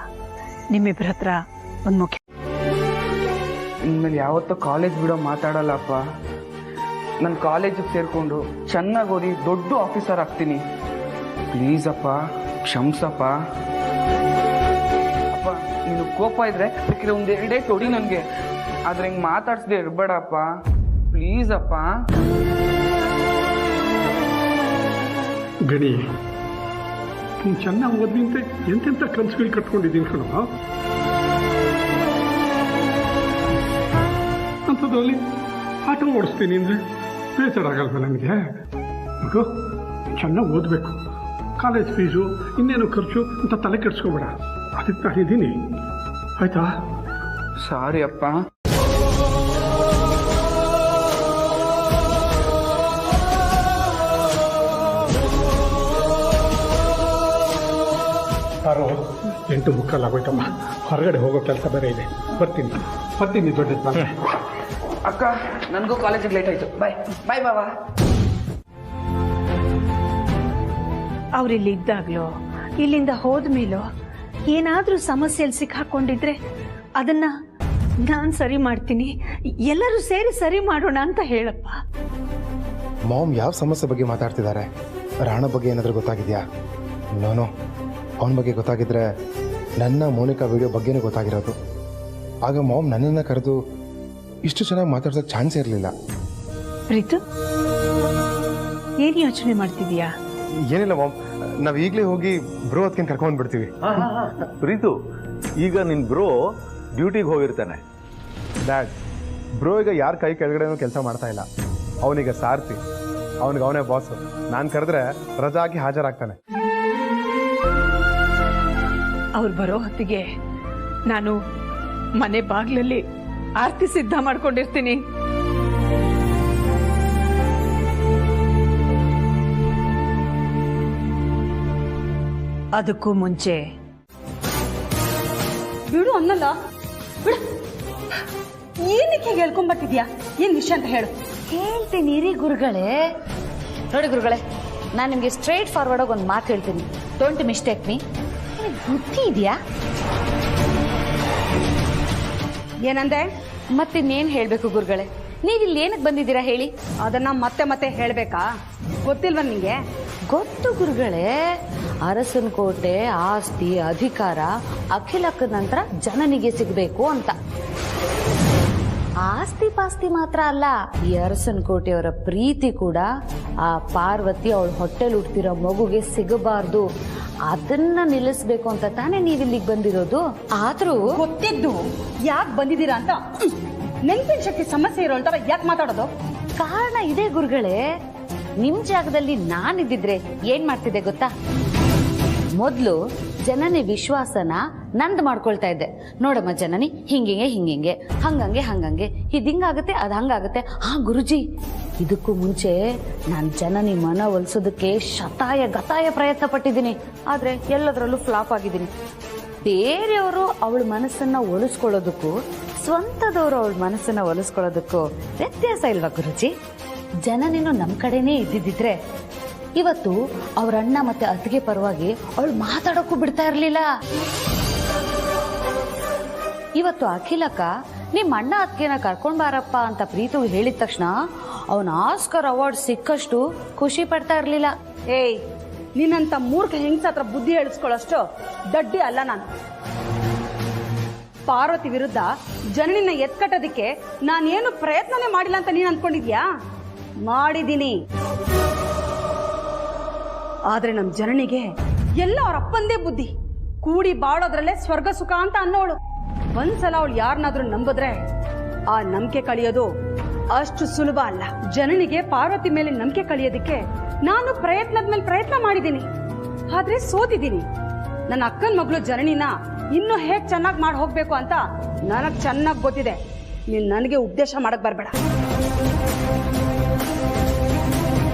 ನಿಮ್ಮಿಬ್ಬರ ಹತ್ರ ಒಂದ್ ಮುಖ್ಯ. ಇನ್ಮೇಲೆ ಯಾವತ್ತೂ ಕಾಲೇಜ್ ಬಿಡೋ ಮಾತಾಡಲ್ಲಪ್ಪ. ನಾನು ಕಾಲೇಜಿಗೆ ಸೇರಿಕೊಂಡು ಚೆನ್ನಾಗಿ ಓದಿ ದೊಡ್ಡ ಆಫೀಸರ್ ಆಗ್ತೀನಿ. ಪ್ಲೀಸ್ ಅಪ್ಪ, ಕ್ಷಮಿಸಪ್ಪ. ಅಪ್ಪ, ನೀನು ಕೋಪ ಇದ್ರೆ ಬೇಕಿದ್ರೆ ಒಂದು 2 ಡೇ ತೊಡಿ ನನಗೆ. ಆದ್ರೆ ಹಿಂಗೆ ಮಾತಾಡ್ಸದೆ ಇರಬೇಡಪ್ಪ, ಪ್ಲೀಸ್ ಅಪ್ಪ. ಗಣಿ, ನೀನು ಚೆನ್ನಾಗಿ ಓದ್ನಿಂತ ಎಂತೆಂಥ ಕನಸುಗಳು ಕಟ್ಕೊಂಡಿದ್ದೀನಿ ಕಣೋ. ಅಂಥದ್ರಲ್ಲಿ ಆಟೋ ಓಡಿಸ್ತೀನಿ ಅಂದರೆ ಬೇಜಾರಾಗಲ್ವ ನನಗೆ? ಮಗು, ಚೆನ್ನಾಗಿ ಓದಬೇಕು, ಕಾಲೇಜ್ ಫೀಸು ಇನ್ನೇನು ಖರ್ಚು ಅಂತ ತಲೆ ಕೆಡಿಸ್ಕೋಬೇಡ. ಅದಕ್ಕೆ ನಾನಿದ್ದೀನಿ, ಆಯ್ತಾ? ಸಾರಿ ಅಪ್ಪ. ಯಾರೋ 8:45 ಆಗೋಯ್ತಮ್ಮ. ಹೊರಗಡೆ ಹೋಗೋ ಕೆಲಸ ಬೇರೆ ಇದೆ. ಬರ್ತೀನಿ ದೊಡ್ಡ. ಅಕ್ಕ, ನನಗೂ ಕಾಲೇಜಿಗೆ ಲೇಟ್ ಆಯ್ತು. ಬಾಯ್ ಬಾಯ್ ಬಾಬಾ. ಅವ್ರಿಲ್ಲಿ ಇದ್ದಾಗ್ಲೋ ಇಲ್ಲಿಂದ ಹೋದ್ಮೇಲೋ ಏನಾದ್ರೂ ಸಮಸ್ಯೆಯಲ್ಲಿ ಸಿಕ್ಕಾಕೊಂಡಿದ್ರೆ ಅದನ್ನ ನಾನ್ ಸರಿ ಮಾಡ್ತೀನಿ, ಎಲ್ಲರೂ ಸೇರಿ ಸರಿ ಮಾಡೋಣ ಅಂತ ಹೇಳಪ್ಪ. ಮಾಮ್ ಯಾವ ಸಮಸ್ಯೆ ಬಗ್ಗೆ ಮಾತಾಡ್ತಿದ್ದಾರೆ? ರಾಣ ಬಗ್ಗೆ ಏನಾದರೂ ಗೊತ್ತಾಗಿದೆಯಾ? ನೋನೋ, ಅವನ ಬಗ್ಗೆ ಗೊತ್ತಾಗಿದ್ರೆ ನನ್ನ ಮೋನಿಕಾ ವಿಡಿಯೋ ಬಗ್ಗೆನೇ ಗೊತ್ತಾಗಿರೋದು. ಆಗ ಮಾಮ್ ನನ್ನನ್ನು ಕರೆದು ಇಷ್ಟು ಚೆನ್ನಾಗಿ ಮಾತಾಡ್ಸೋಕೆ ಚಾನ್ಸ್ ಇರಲಿಲ್ಲ. ಪ್ರೀತು, ಏನ್ ಯೋಚನೆ ಮಾಡ್ತಿದೀಯಾ? ಏನಿಲ್ಲ ಮಾಮ್, ನಾವು ಈಗಲೇ ಹೋಗಿ ಬ್ರೋ ಅದಕ್ಕೆ ಕರ್ಕೊಂಡು ಬಿಡ್ತೀವಿ. ಪ್ರೀತು, ಈಗ ನಿನ್ನ ಬ್ರೋ ಡ್ಯೂಟಿಗೆ ಹೋಗಿರ್ತಾನೆ. ಡ್ಯಾಡ್, ಬ್ರೋ ಈಗ ಯಾರ ಕೈ ಕೆಳಗಡೆನೂ ಕೆಲಸ ಮಾಡ್ತಾ ಇಲ್ಲ. ಅವನೀಗ ಸಾರ್ತಿ, ಅವನೇ ಬಾಸು. ನಾನು ಕರೆದ್ರೆ ರಜಾ ಹಾಕಿ ಹಾಜರಾಗ್ತಾನೆ. ಅವ್ರು ಬರೋ ಹೊತ್ತಿಗೆ ನಾನು ಮನೆ ಬಾಗ್ಲಲ್ಲಿ ಆರತಿ ಸಿದ್ಧ ಮಾಡ್ಕೊಂಡಿರ್ತೀನಿ. ಅದಕ್ಕೂ ಮುಂಚೆ ಬಿಡು ಅನ್ನಲ್ಲ, ಬಿಡು. ಏನಕ್ಕೆ ಹೀಗೆ ಹೇಳ್ಕೊಂಡ್ಬರ್ತಿದ್ಯಾ? ಏನ್ ವಿಷಯ ಅಂತ ಹೇಳು. ಹೇಳ್ತೀನಿ ರೀ ಗುರುಗಳೇ. ನೋಡಿ ಗುರುಗಳೇ, ನಾನು ನಿಮಗೆ ಸ್ಟ್ರೈಟ್ ಫಾರ್ವರ್ಡ್ ಆಗಿ ಒಂದು ಮಾತು ಹೇಳ್ತೀನಿ. Don't mistake me. ಬುದ್ಧಿ ಇದೆಯಾ? ಏನಂದೆ? ಮತ್ತಿನ್ನೇನು ಹೇಳಬೇಕು ಗುರುಗಳೇ? ನೀವಿಲ್ಲಿ ಏನಕ್ಕೆ ಬಂದಿದ್ದೀರಾ ಹೇಳಿ? ಅದನ್ನ ಮತ್ತೆ ಮತ್ತೆ ಹೇಳ್ಬೇಕಾ? ಗೊತ್ತಿಲ್ವ ನಿಂಗೆ? ಗೊತ್ತು ಗುರುಗಳೇ. ಅರಸನ ಕೋಟೆ ಆಸ್ತಿ ಅಧಿಕಾರ ಅಖಿಲಕ್ಕ ನಂತರ ಜನನಿಗೆ ಸಿಗಬೇಕು ಅಂತ. ಆಸ್ತಿ ಪಾಸ್ತಿ ಮಾತ್ರ ಅಲ್ಲ, ಈ ಅರಸನ ಕೋಟೆಯವರ ಪ್ರೀತಿ ಕೂಡ ಆ ಪಾರ್ವತಿ ಅವಳ ಹೊಟ್ಟೆಲ್ ಹುಟ್ಟಿರೋ ಮಗುಗೆ ಸಿಗಬಾರ್ದು. ಅದನ್ನ ನಿಲ್ಲಿಸ್ಬೇಕು ಅಂತ ತಾನೇ ನೀವಿಲ್ಲಿಗೆ ಬಂದಿರೋದು. ಆದ್ರೂ ಗೊತ್ತಿದ್ದು ಯಾಕೆ ಬಂದಿದ್ದೀರಾ ಅಂತ ನೆನಪಿನ ಶಕ್ತಿ ಸಮಸ್ಯೆ ಇರೋ ಅಂತಾರ ಯಾಕೆ ಮಾತಾಡೋದು? ಕಾರಣ ಇದೆ ಗುರುಗಳೇ. ನಿಮ್ ಜಾಗದಲ್ಲಿ ನಾನಿದ್ದಿದ್ರೆ ಏನ್ ಮಾಡ್ತಿದ್ದೆ ಗೊತ್ತಾ? ಮೊದ್ಲು ಜನನಿ ವಿಶ್ವಾಸನ ನಂದು ಮಾಡ್ಕೊಳ್ತಾ ಇದ್ದೆ. ನೋಡಮ್ಮ ಜನನಿ, ಹಿಂಗಿಂಗೆ ಹಿಂಗಿಂಗೆ, ಹಂಗಂಗೆ ಹಂಗಂಗೆ, ಹಿಂಗಾಗುತ್ತೆ ಅದು ಹಂಗಾಗುತ್ತೆ. ಹಾ ಗುರುಜಿ, ಇದಕ್ಕೂ ಮುಂಚೆ ನಾನು ಜನನಿ ಮನ ಒಲಿಸೋದಕ್ಕೆ ಶತಾಯ ಗತಾಯ ಪ್ರಯತ್ನ ಪಟ್ಟಿದ್ದೀನಿ. ಆದ್ರೆ ಎಲ್ಲದರಲ್ಲೂ ಫ್ಲಾಪ್ ಆಗಿದ್ದೀನಿ. ಬೇರೆಯವರು ಅವಳ ಮನಸ್ಸನ್ನ ಒಲಿಸ್ಕೊಳ್ಳೋದಕ್ಕೂ ಸ್ವಂತದವರು ಅವಳ ಮನಸ್ಸನ್ನ ಒಲಿಸ್ಕೊಳ್ಳೋದಕ್ಕೂ ವ್ಯತ್ಯಾಸ ಇಲ್ವಾ ಗುರುಜಿ? ಜನನಿನು ನಮ್ಮ ಕಡೆನೇ ಇದ್ದಿದ್ರೆ ಇವತ್ತು ಅವ್ರ ಅಣ್ಣ ಮತ್ತೆ ಅತ್ತಿಗೆ ಪರವಾಗಿ ಅವಳು ಮಾತಾಡೋಕ್ಕೂ ಬಿಡ್ತಾ ಇರ್ಲಿಲ್ಲ. ಇವತ್ತು ಅಖಿಲಕ್ಕ ನಿಮ್ಮ ಅಣ್ಣ ಅತ್ತಿಗೆನ ಕರ್ಕೊಂಡ್ ಬಾರಪ್ಪ ಅಂತ ಪ್ರೀತು ಹೇಳಿದ ತಕ್ಷಣ ಅವನ ಆಸ್ಕರ್ ಅವಾರ್ಡ್ ಸಿಕ್ಕಷ್ಟು ಖುಷಿ ಪಡ್ತಾ ಇರ್ಲಿಲ್ಲ. ಏಯ್, ನಿನ್ನಂತ ಮೂರ್ಖ ಹೆಂಗಸ ಹತ್ರ ಬುದ್ಧಿ ಹೇಳಿಸ್ಕೊಳ್ಳೋಷ್ಟು ದಡ್ಡಿ ಅಲ್ಲ ನಾನು. ಪಾರ್ವತಿ ವಿರುದ್ಧ ಜನನಿನ ಎತ್ಕಟ್ಟೋದಿಕ್ಕೆ ನಾನೇನು ಪ್ರಯತ್ನನೇ ಮಾಡಿಲ್ಲ ಅಂತ ನೀನ್ ಅನ್ಕೊಂಡಿದ್ಯಾ? ಮಾಡಿದ್ದೀನಿ. ಆದ್ರೆ ನಮ್ ಜನನಿಗೆ ಎಲ್ಲ ಅವ್ರ ಅಪ್ಪಂದೇ ಬುದ್ಧಿ. ಕೂಡಿ ಬಾಳೋದ್ರಲ್ಲೇ ಸ್ವರ್ಗ ಸುಖ ಅಂತ ಅನ್ನೋಳು. ಒಂದ್ಸಲ ಅವಳು ಯಾರನ್ನಾದ್ರೂ ನಂಬಿದ್ರೆ ಆ ನಂಬಿಕೆ ಕಳಿಯೋದು ಅಷ್ಟು ಸುಲಭ ಅಲ್ಲ. ಜನನಿಗೆ ಪಾರ್ವತಿ ಮೇಲೆ ನಂಬಿಕೆ ಕಳಿಯೋದಿಕ್ಕೆ ನಾನು ಪ್ರಯತ್ನದ ಮೇಲೆ ಪ್ರಯತ್ನ ಮಾಡಿದ್ದೀನಿ. ಆದ್ರೆ ಸೋತಿದ್ದೀನಿ. ನನ್ನ ಅಕ್ಕನ ಮಗಳು ಜನನಿನ ಇನ್ನೂ ಹೇಗ್ ಚೆನ್ನಾಗಿ ಮಾಡಿ ಹೋಗ್ಬೇಕು ಅಂತ ನನಗ್ ಚೆನ್ನಾಗಿ ಗೊತ್ತಿದೆ. ನೀನ್ ನನಗೆ ಉಪದೇಶ ಮಾಡಕ್ ಬರ್ಬೇಡ.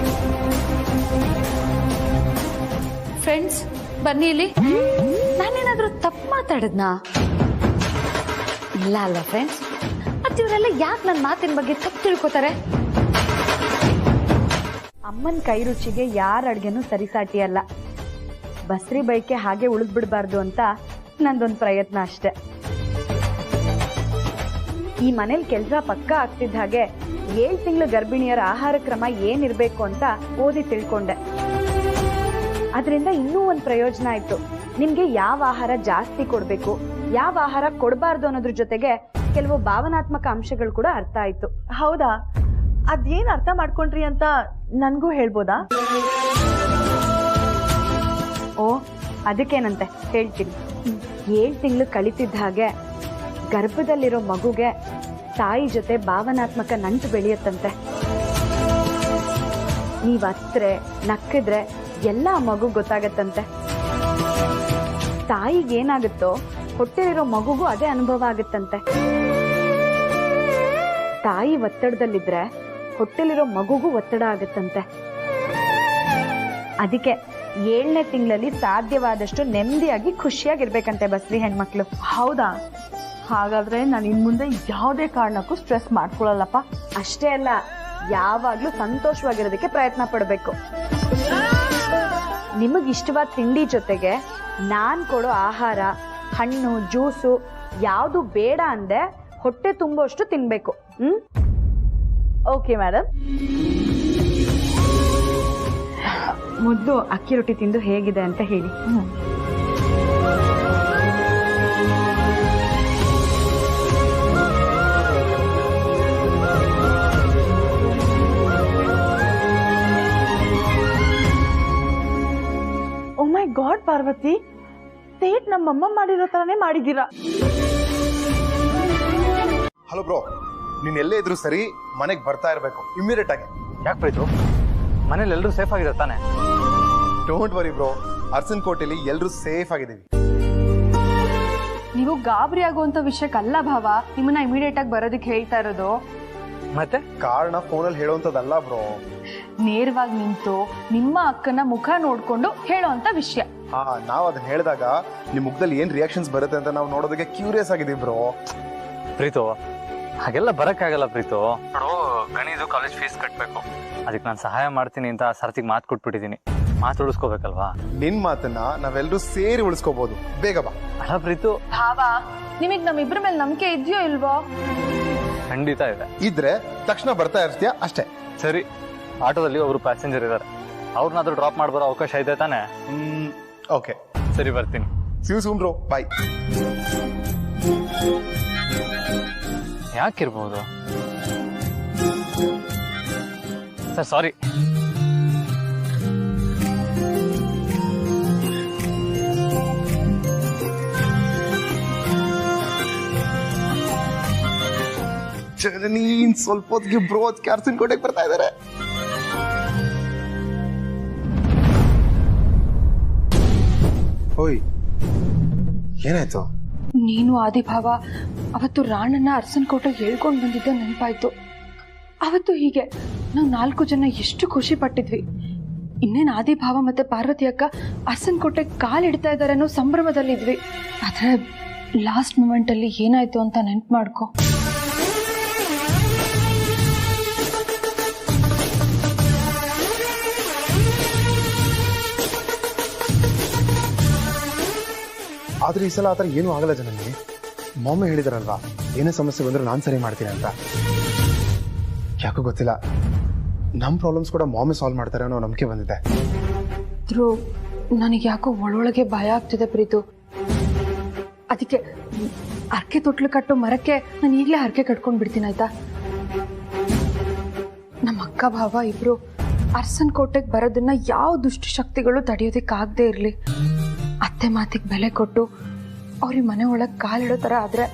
ಫ್ರೆಂಡ್ಸ್ ಬನ್ನಿ ಇಲ್ಲಿ. ನಾನೇನಾದ್ರೂ ತಪ್ಪು ಮಾತಾಡದ್ನಾ? ಇಲ್ಲ ಅಲ್ವಾ ಫ್ರೆಂಡ್ಸ್? ಮತ್ತೆ ಇವರೆಲ್ಲ ಯಾಕೆ ನನ್ನ ಮಾತಿನ ಬಗ್ಗೆ ತಪ್ಪು ತಿಳ್ಕೊತಾರೆ? ಅಮ್ಮನ ಕೈ ರುಚಿಗೆ ಯಾರ ಅಡ್ಗೆನೂ ಸರಿಸಾಟಿ ಅಲ್ಲ. ಬಸ್ರಿ ಬೈಕೆ ಹಾಗೆ ಉಳಿದ್ಬಿಡ್ಬಾರ್ದು ಅಂತ ನಂದೊಂದು ಪ್ರಯತ್ನ ಅಷ್ಟೆ. ಈ ಮನೇಲಿ ಕೆಲಸ ಪಕ್ಕ ಆಗ್ತಿದ್ದ ಹಾಗೆ 7 ತಿಂಗಳು ಗರ್ಭಿಣಿಯರ ಆಹಾರ ಕ್ರಮ ಏನಿರ್ಬೇಕು ಅಂತ ಓದಿ ತಿಳ್ಕೊಂಡೆ. ಅದರಿಂದ ಇನ್ನೂ ಒಂದು ಪ್ರಯೋಜನ ಆಯ್ತು. ನಿಮ್ಗೆ ಯಾವ ಆಹಾರ ಜಾಸ್ತಿ ಕೊಡ್ಬೇಕು, ಯಾವ ಆಹಾರ ಕೊಡಬಾರ್ದು ಅನ್ನೋದ್ರ ಜೊತೆಗೆ ಕೆಲವು ಭಾವನಾತ್ಮಕ ಅಂಶಗಳು ಕೂಡ ಅರ್ಥ ಆಯ್ತು. ಹೌದಾ? ಅದೇನ್ ಅರ್ಥ ಮಾಡ್ಕೊಂಡ್ರಿ ಅಂತ ನನ್ಗೂ ಹೇಳ್ಬೋದಾ? ಓ, ಅದಕ್ಕೇನಂತೆ ಹೇಳ್ತೀನಿ. 7 ತಿಂಗಳು ಕಳಿತಿದ್ದ ಹಾಗೆ ಗರ್ಭದಲ್ಲಿರೋ ಮಗುಗೆ ತಾಯಿ ಜೊತೆ ಭಾವನಾತ್ಮಕ ನಂಟು ಬೆಳೆಯುತ್ತಂತೆ. ನೀವ್ ಹತ್ರೆ ನಕ್ಕಿದ್ರೆ ಎಲ್ಲ ಮಗು ಗೊತ್ತಾಗತ್ತಂತೆ. ತಾಯಿಗೇನಾಗುತ್ತೋ ಹೊಟ್ಟೆಲಿರೋ ಮಗುಗೂ ಅದೇ ಅನುಭವ ಆಗುತ್ತಂತೆ. ತಾಯಿ ಒತ್ತಡದಲ್ಲಿದ್ರೆ ಹೊಟ್ಟೆಲಿರೋ ಮಗುಗೂ ಒತ್ತಡ ಆಗುತ್ತಂತೆ. ಅದಕ್ಕೆ 7ನೇ ತಿಂಗಳಲ್ಲಿ ಸಾಧ್ಯವಾದಷ್ಟು ನೆಮ್ಮದಿಯಾಗಿ ಖುಷಿಯಾಗಿರ್ಬೇಕಂತೆ ಬಸ್ರಿ ಹೆಣ್ಮಕ್ಳು. ಹೌದಾ? ಹಾಗಾದ್ರೆ ನಾನು ಇನ್ ಮುಂದೆ ಯಾವುದೇ ಕಾರಣಕ್ಕೂ ಸ್ಟ್ರೆಸ್ ಮಾಡ್ಕೊಳ್ಳಲ್ಲಪ್ಪ. ಅಷ್ಟೇ ಅಲ್ಲ, ಯಾವಾಗ್ಲೂ ಸಂತೋಷವಾಗಿರೋದಕ್ಕೆ ಪ್ರಯತ್ನ ಪಡಬೇಕು. ನಿಮಗಿಷ್ಟವಾದ ತಿಂಡಿ ಜೊತೆಗೆ ನಾನ್ ಕೊಡೋ ಆಹಾರ, ಹಣ್ಣು, ಜ್ಯೂಸು ಯಾವುದು ಬೇಡ ಅಂದೆ ಹೊಟ್ಟೆ ತುಂಬೋಷ್ಟು ತಿನ್ಬೇಕು. Okay madam. ಮೊದಲು ಅಕ್ಕಿ ರೊಟ್ಟಿ ತಿಂದು ಹೇಗಿದೆ ಅಂತ ಹೇಳಿ. ಓ ಮೈ ಗಾಡ್ ಪಾರ್ವತಿ, ಸೇಟ್ ನಮ್ಮಮ್ಮ ಮಾಡಿರೋ ತರನೇ ಮಾಡಿದ್ದೀರಾ. ಹಲೋ ಬ್ರೋ, ನೀನ್ ಎಲ್ಲೇ ಇದ್ರು ಸರಿ ಮನೆಗೆ ಬರ್ತಾ ಇರ್ಬೇಕು ಇಮಿಡಿಯೇಟ್ ಆಗಿ. ಯಾಕೆ ಪ್ರೀತು? ಮನೇಲಿ ಎಲ್ಲರೂ ಸೇಫ್ ಆಗಿದ್ದಾರೆ ತಾನೆ? ಡೋಂಟ್ ವರಿ ಬ್ರೋ, ಅರಸನ್ ಕೋಟೆಲಿ ಎಲ್ಲರೂ ಸೇಫ್ ಆಗಿದ್ದೀವಿ. ನೀವು ಗಾಬರಿ ಆಗುವಂತ ವಿಷಯಕ್ಕಲ್ಲ ಭಾವ ನಿಮ್ಮನ್ನ ಇಮಿಡಿಯೇಟ್ ಆಗಿ ಬರೋದಕ್ಕೆ ಹೇಳ್ತಾ ಇರೋದು. ಮತ್ತೆ ಕಾರಣ ಫೋನಲ್ಲಿ ಹೇಳುವಂತದಲ್ಲ ಬ್ರೋ, ನೇರವಾಗಿ ನಿಂತು ನಿಮ್ಮ ಅಕ್ಕನ ಮುಖ ನೋಡ್ಕೊಂಡು ಹೇಳೋಂತ ವಿಷಯ. ನಾವ್ ಅದನ್ನ ಹೇಳಿದಾಗ ನಿಮ್ ಮುಖದಲ್ಲಿ ಏನ್ ರಿಯಾಕ್ಷನ್ಸ್ ಬರುತ್ತೆ ಅಂತ ನಾವು ನೋಡೋದಕ್ಕೆ ಕ್ಯೂರಿಯಸ್ ಆಗಿದೀವಿ ಬ್ರೋ. ಪ್ರೀತು ಹಾಗೆಲ್ಲ ಬರಕ್ಕಾಗಲ್ಲ ಪ್ರೀತು. ಗಣಿದು ಕಾಲೇಜ್ ಫೀಸ್ ಕಟ್ಬೇಕು, ಅದಕ್ಕೆ ನಾನು ಸಹಾಯ ಮಾಡ್ತೀನಿ ಅಂತ ಸರ್ತಿಗೆ ಮಾತು ಕೊಟ್ಬಿಟ್ಟಿದ್ದೀನಿ. ಮಾತು ಉಳಿಸ್ಕೋಬೇಕಲ್ವಾ? ನಿನ್ ಮಾತನ್ನ ನಾವೆಲ್ಲರೂ ಸೇರಿ ಉಳಿಸ್ಕೋಬಹುದು. ಬೇಗ ಬಾ. ಅಲ್ಲ ಪ್ರೀತು. ಭಾವ ನಿಮಗ್ ನಮ್ಮಿಬ್ರ ಮೇಲೆ ನಂಬಿಕೆ ಇದೆಯೋ ಇಲ್ವೋ? ಖಂಡಿತ ಇದೆ. ಇದ್ರೆ ತಕ್ಷಣ ಬರ್ತಾ ಇರ್ತೀಯ ಅಷ್ಟೇ. ಸರಿ, ಆಟೋದಲ್ಲಿ ಒಬ್ರು ಪ್ಯಾಸೆಂಜರ್ ಇದ್ದಾರೆ, ಅವ್ರನ್ನಾದ್ರೂ ಡ್ರಾಪ್ ಮಾಡ್ಬರೋ ಅವಕಾಶ ಇದೆ ತಾನೆ? ಓಕೆ ಸರಿ, ಬರ್ತೀನಿ. See you soon bro. Bye. ಯಾಕಿರ್ಬೋದು ಸರ್, ಸಾರಿ. ನೀನ್ ಸ್ವಲ್ಪ ಹೊತ್ತಿಗೆ ಬ್ರೋ ಕ್ಯಾರ್ಸಿನ್ ಕೋಟೆಗೆ ಬರ್ತಾ ಇದಾರೆ. ಓಯ್, ಏನಾಯ್ತು? ನೀನು ಆದಿಭಾವ ಅವತ್ತು ರಾಣನ್ನ ಅರಸನಕೋಟೆಗೆ ಹೇಳ್ಕೊಂಡು ಬಂದಿದ್ದೆ ನೆನಪಾಯ್ತು. ಅವತ್ತು ಹೀಗೆ ನಾವು 4 ಜನ ಎಷ್ಟು ಖುಷಿ ಪಟ್ಟಿದ್ವಿ. ಇನ್ನೇನು ಆದಿಭಾವ ಮತ್ತೆ ಪಾರ್ವತಿ ಅಕ್ಕ ಅರಸನಕೋಟೆಗೆ ಕಾಲಿಡ್ತಾ ಇದಾರೆ ಅನ್ನೋ ಸಂಭ್ರಮದಲ್ಲಿದ್ವಿ. ಆದ್ರೆ ಲಾಸ್ಟ್ ಮೂಮೆಂಟ್ ಅಲ್ಲಿ ಏನಾಯ್ತು ಅಂತ ನೆನ್ಪು ಮಾಡ್ಕೊ. ಆದ್ರೆ ಈ ಸಲ ಆತರ ಏನೂ ಆಗಲ್ಲ ಜನನಿ. ಮೊಮ್ಮೆ ಹೇಳಿದಾರಲ್ವಾ, ಏನೇ ಸಮಸ್ಯೆ ಬಂದ್ರೆ ನಾನ್ ಸರಿ ಮಾಡ್ತೀನಿ ಅಂತ. ಯಾಕೋ ಗೊತ್ತಿಲ್ಲ, ನಮ್ ಪ್ರಾಬ್ಲಮ್ಸ್ ಕೂಡ ಮೊಮ್ಮೆ ಸಾಲ್ವ್ ಮಾಡ್ತಾರೆ ಅನ್ನೋ ನಂಬಿಕೆ ಬಂದಿದೆ. ನನಗೆ ಯಾಕೋ ಒಳೊಳಗೆ ಭಯ ಆಗ್ತಿದೆ ಪ್ರೀತು. ಅದಕ್ಕೆ ಹರಕೆ ತೊಟ್ಲು ಕಟ್ಟೋ ಮರಕ್ಕೆ ನಾನು ಈಗಲೇ ಹರಕೆ ಕಟ್ಕೊಂಡ್ ಬಿಡ್ತೀನಿ, ಆಯ್ತಾ? ನಮ್ಮ ಅಕ್ಕ ಭಾವ ಇಬ್ರು ಅರಸನಕೋಟೆಗೆ ಬರೋದನ್ನ ಯಾವ ದುಷ್ಟಶಕ್ತಿಗಳು ತಡೆಯೋದಕ್ಕಾಗದೇ ಇರಲಿ. ಅತ್ತೆ ಮಾತಿಗೆ ಬೆಲೆ ಕೊಟ್ಟು ಅವ್ರಿಗೆ ಮನೆ ಒಳಗೆ ಕಾಲಿಡೋ ಥರ ಆದ್ರೆ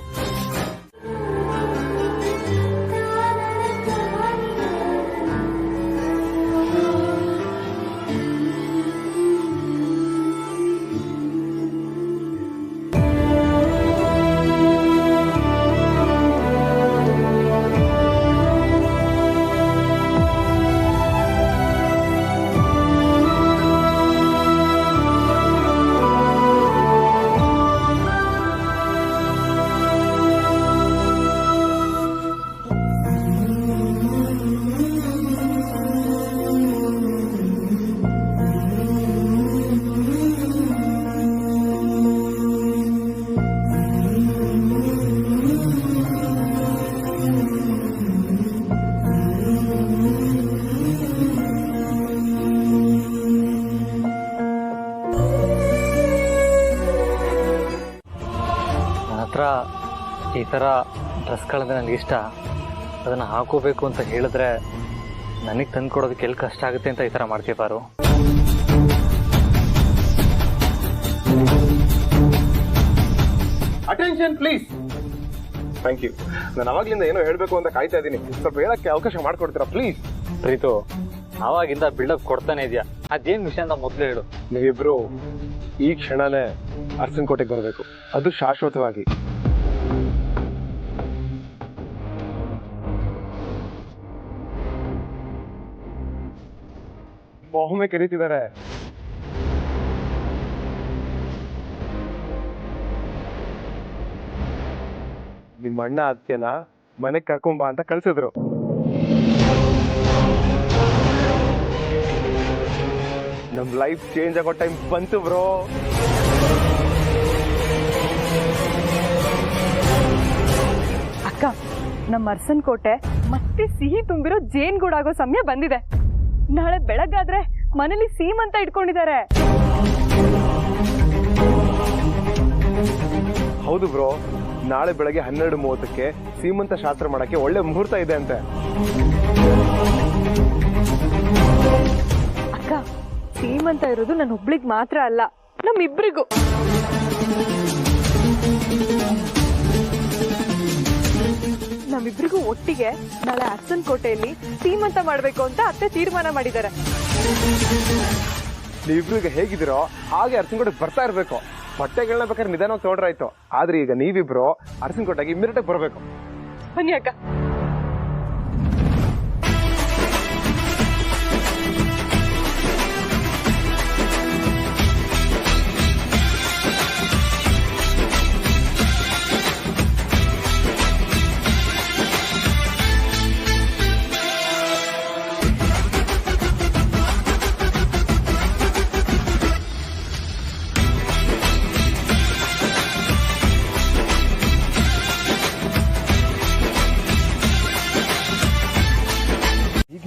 ಈ ಥರ ಡ್ರೆಸ್ಗಳಂದ್ರೆ ನನಗೆ ಇಷ್ಟ. ಅದನ್ನು ಹಾಕೋಬೇಕು ಅಂತ ಹೇಳಿದ್ರೆ ನನಗೆ ತಂದು ಕೊಡೋದಕ್ಕೆ ಎಲ್ಲಿ ಕಷ್ಟ ಆಗುತ್ತೆ ಅಂತ ಈ ಥರ ಮಾಡ್ತೀಯ Paru. Attention please. Thank you. ನಾನು ಅವಾಗ್ಲಿಂದ ಏನೋ ಹೇಳ್ಬೇಕು ಅಂತ ಕಾಯ್ತಾ ಇದ್ದೀನಿ, ಸ್ವಲ್ಪ ಹೇಳಕ್ಕೆ ಅವಕಾಶ ಮಾಡ್ಕೊಡ್ತೀರಾ ಪ್ಲೀಸ್? ಪ್ರೀತು, ಅವಾಗಿಂದ ಬಿಲ್ಡಪ್ ಕೊಡ್ತಾನೆ ಇದೆಯಾ, ಅದೇನು ವಿಷಯ ಅಂತ ಮೊದಲು ಹೇಳು. ನೀವಿಬ್ರು ಈ ಕ್ಷಣನೇ ಅರಸನಕೋಟೆಗೆ ಬರಬೇಕು, ಅದು ಶಾಶ್ವತವಾಗಿ. ಮೊಹಮ್ಮೆ ಕರೀತಿದ್ದಾರೆ. ನಿಮ್ಮ ಅಣ್ಣ ಅತ್ತೆನ ಮನೆಗೆ ಕರ್ಕೊಂಬ ಅಂತ ಕಳ್ಸಿದ್ರು. ನಮ್ ಲೈಫ್ ಚೇಂಜ್ ಆಗೋ ಟೈಮ್ ಬಂತು ಬ್ರೋ. ಅಕ್ಕ, ನಮ್ಮ ಅರಸನಕೋಟೆ ಮತ್ತೆ ಸಿಹಿ ತುಂಬಿರೋ ಜೇನ್ಗೂಡಾಗೋ ಸಮಯ ಬಂದಿದೆ. ನಾಳೆ ಬೆಳಗಾದ್ರೆ ಮನೇಲಿ ಸೀಮಂತ ಇಟ್ಕೊಂಡಿದ್ದಾರೆ. ಹೌದು ಬ್ರೋ, ನಾಳೆ ಬೆಳಗ್ಗೆ 12:30ಕ್ಕೆ ಸೀಮಂತ ಶಾಸ್ತ್ರ ಮಾಡಕ್ಕೆ ಒಳ್ಳೆ ಮುಹೂರ್ತ ಇದೆ ಅಂತೆ. ಅಕ್ಕ, ಸೀಮಂತ ಇರೋದು ನನ್ನ ಒಬ್ಳಿಗ್ ಮಾತ್ರ ಅಲ್ಲ, ನಮ್ಮಿಬ್ರಿಗೂ. ನಮ್ಮಿಬ್ರಿಗೂ ಒಟ್ಟಿಗೆ ನಾಳೆ ಅರಸನಕೋಟೆಯಲ್ಲಿ ಸೀಮಂತ ಮಾಡ್ಬೇಕು ಅಂತ ಅತ್ತೆ ತೀರ್ಮಾನ ಮಾಡಿದ್ದಾರೆ. ನೀವಿಬ್ರಿಗೆ ಹೇಗಿದ್ದೀರೋ ಹಾಗೆ ಅರಸನಕೋಟೆಗೆ ಬರ್ತಾ ಇರ್ಬೇಕು. ಬಟ್ಟೆಗಳನ್ನ ಬೇಕಾದ್ರೆ ನಿಧಾನವಾಗಿ ತೊಗೊಂಡ್ರಾಯ್ತು, ಆದ್ರೆ ಈಗ ನೀವಿಬ್ರು ಅರಸನಕೋಟೆಗೆ ಇಮ್ಮಿಡಿಯೇಟ್ ಬರಬೇಕು. ಬನ್ನಿ ಅಕ್ಕ.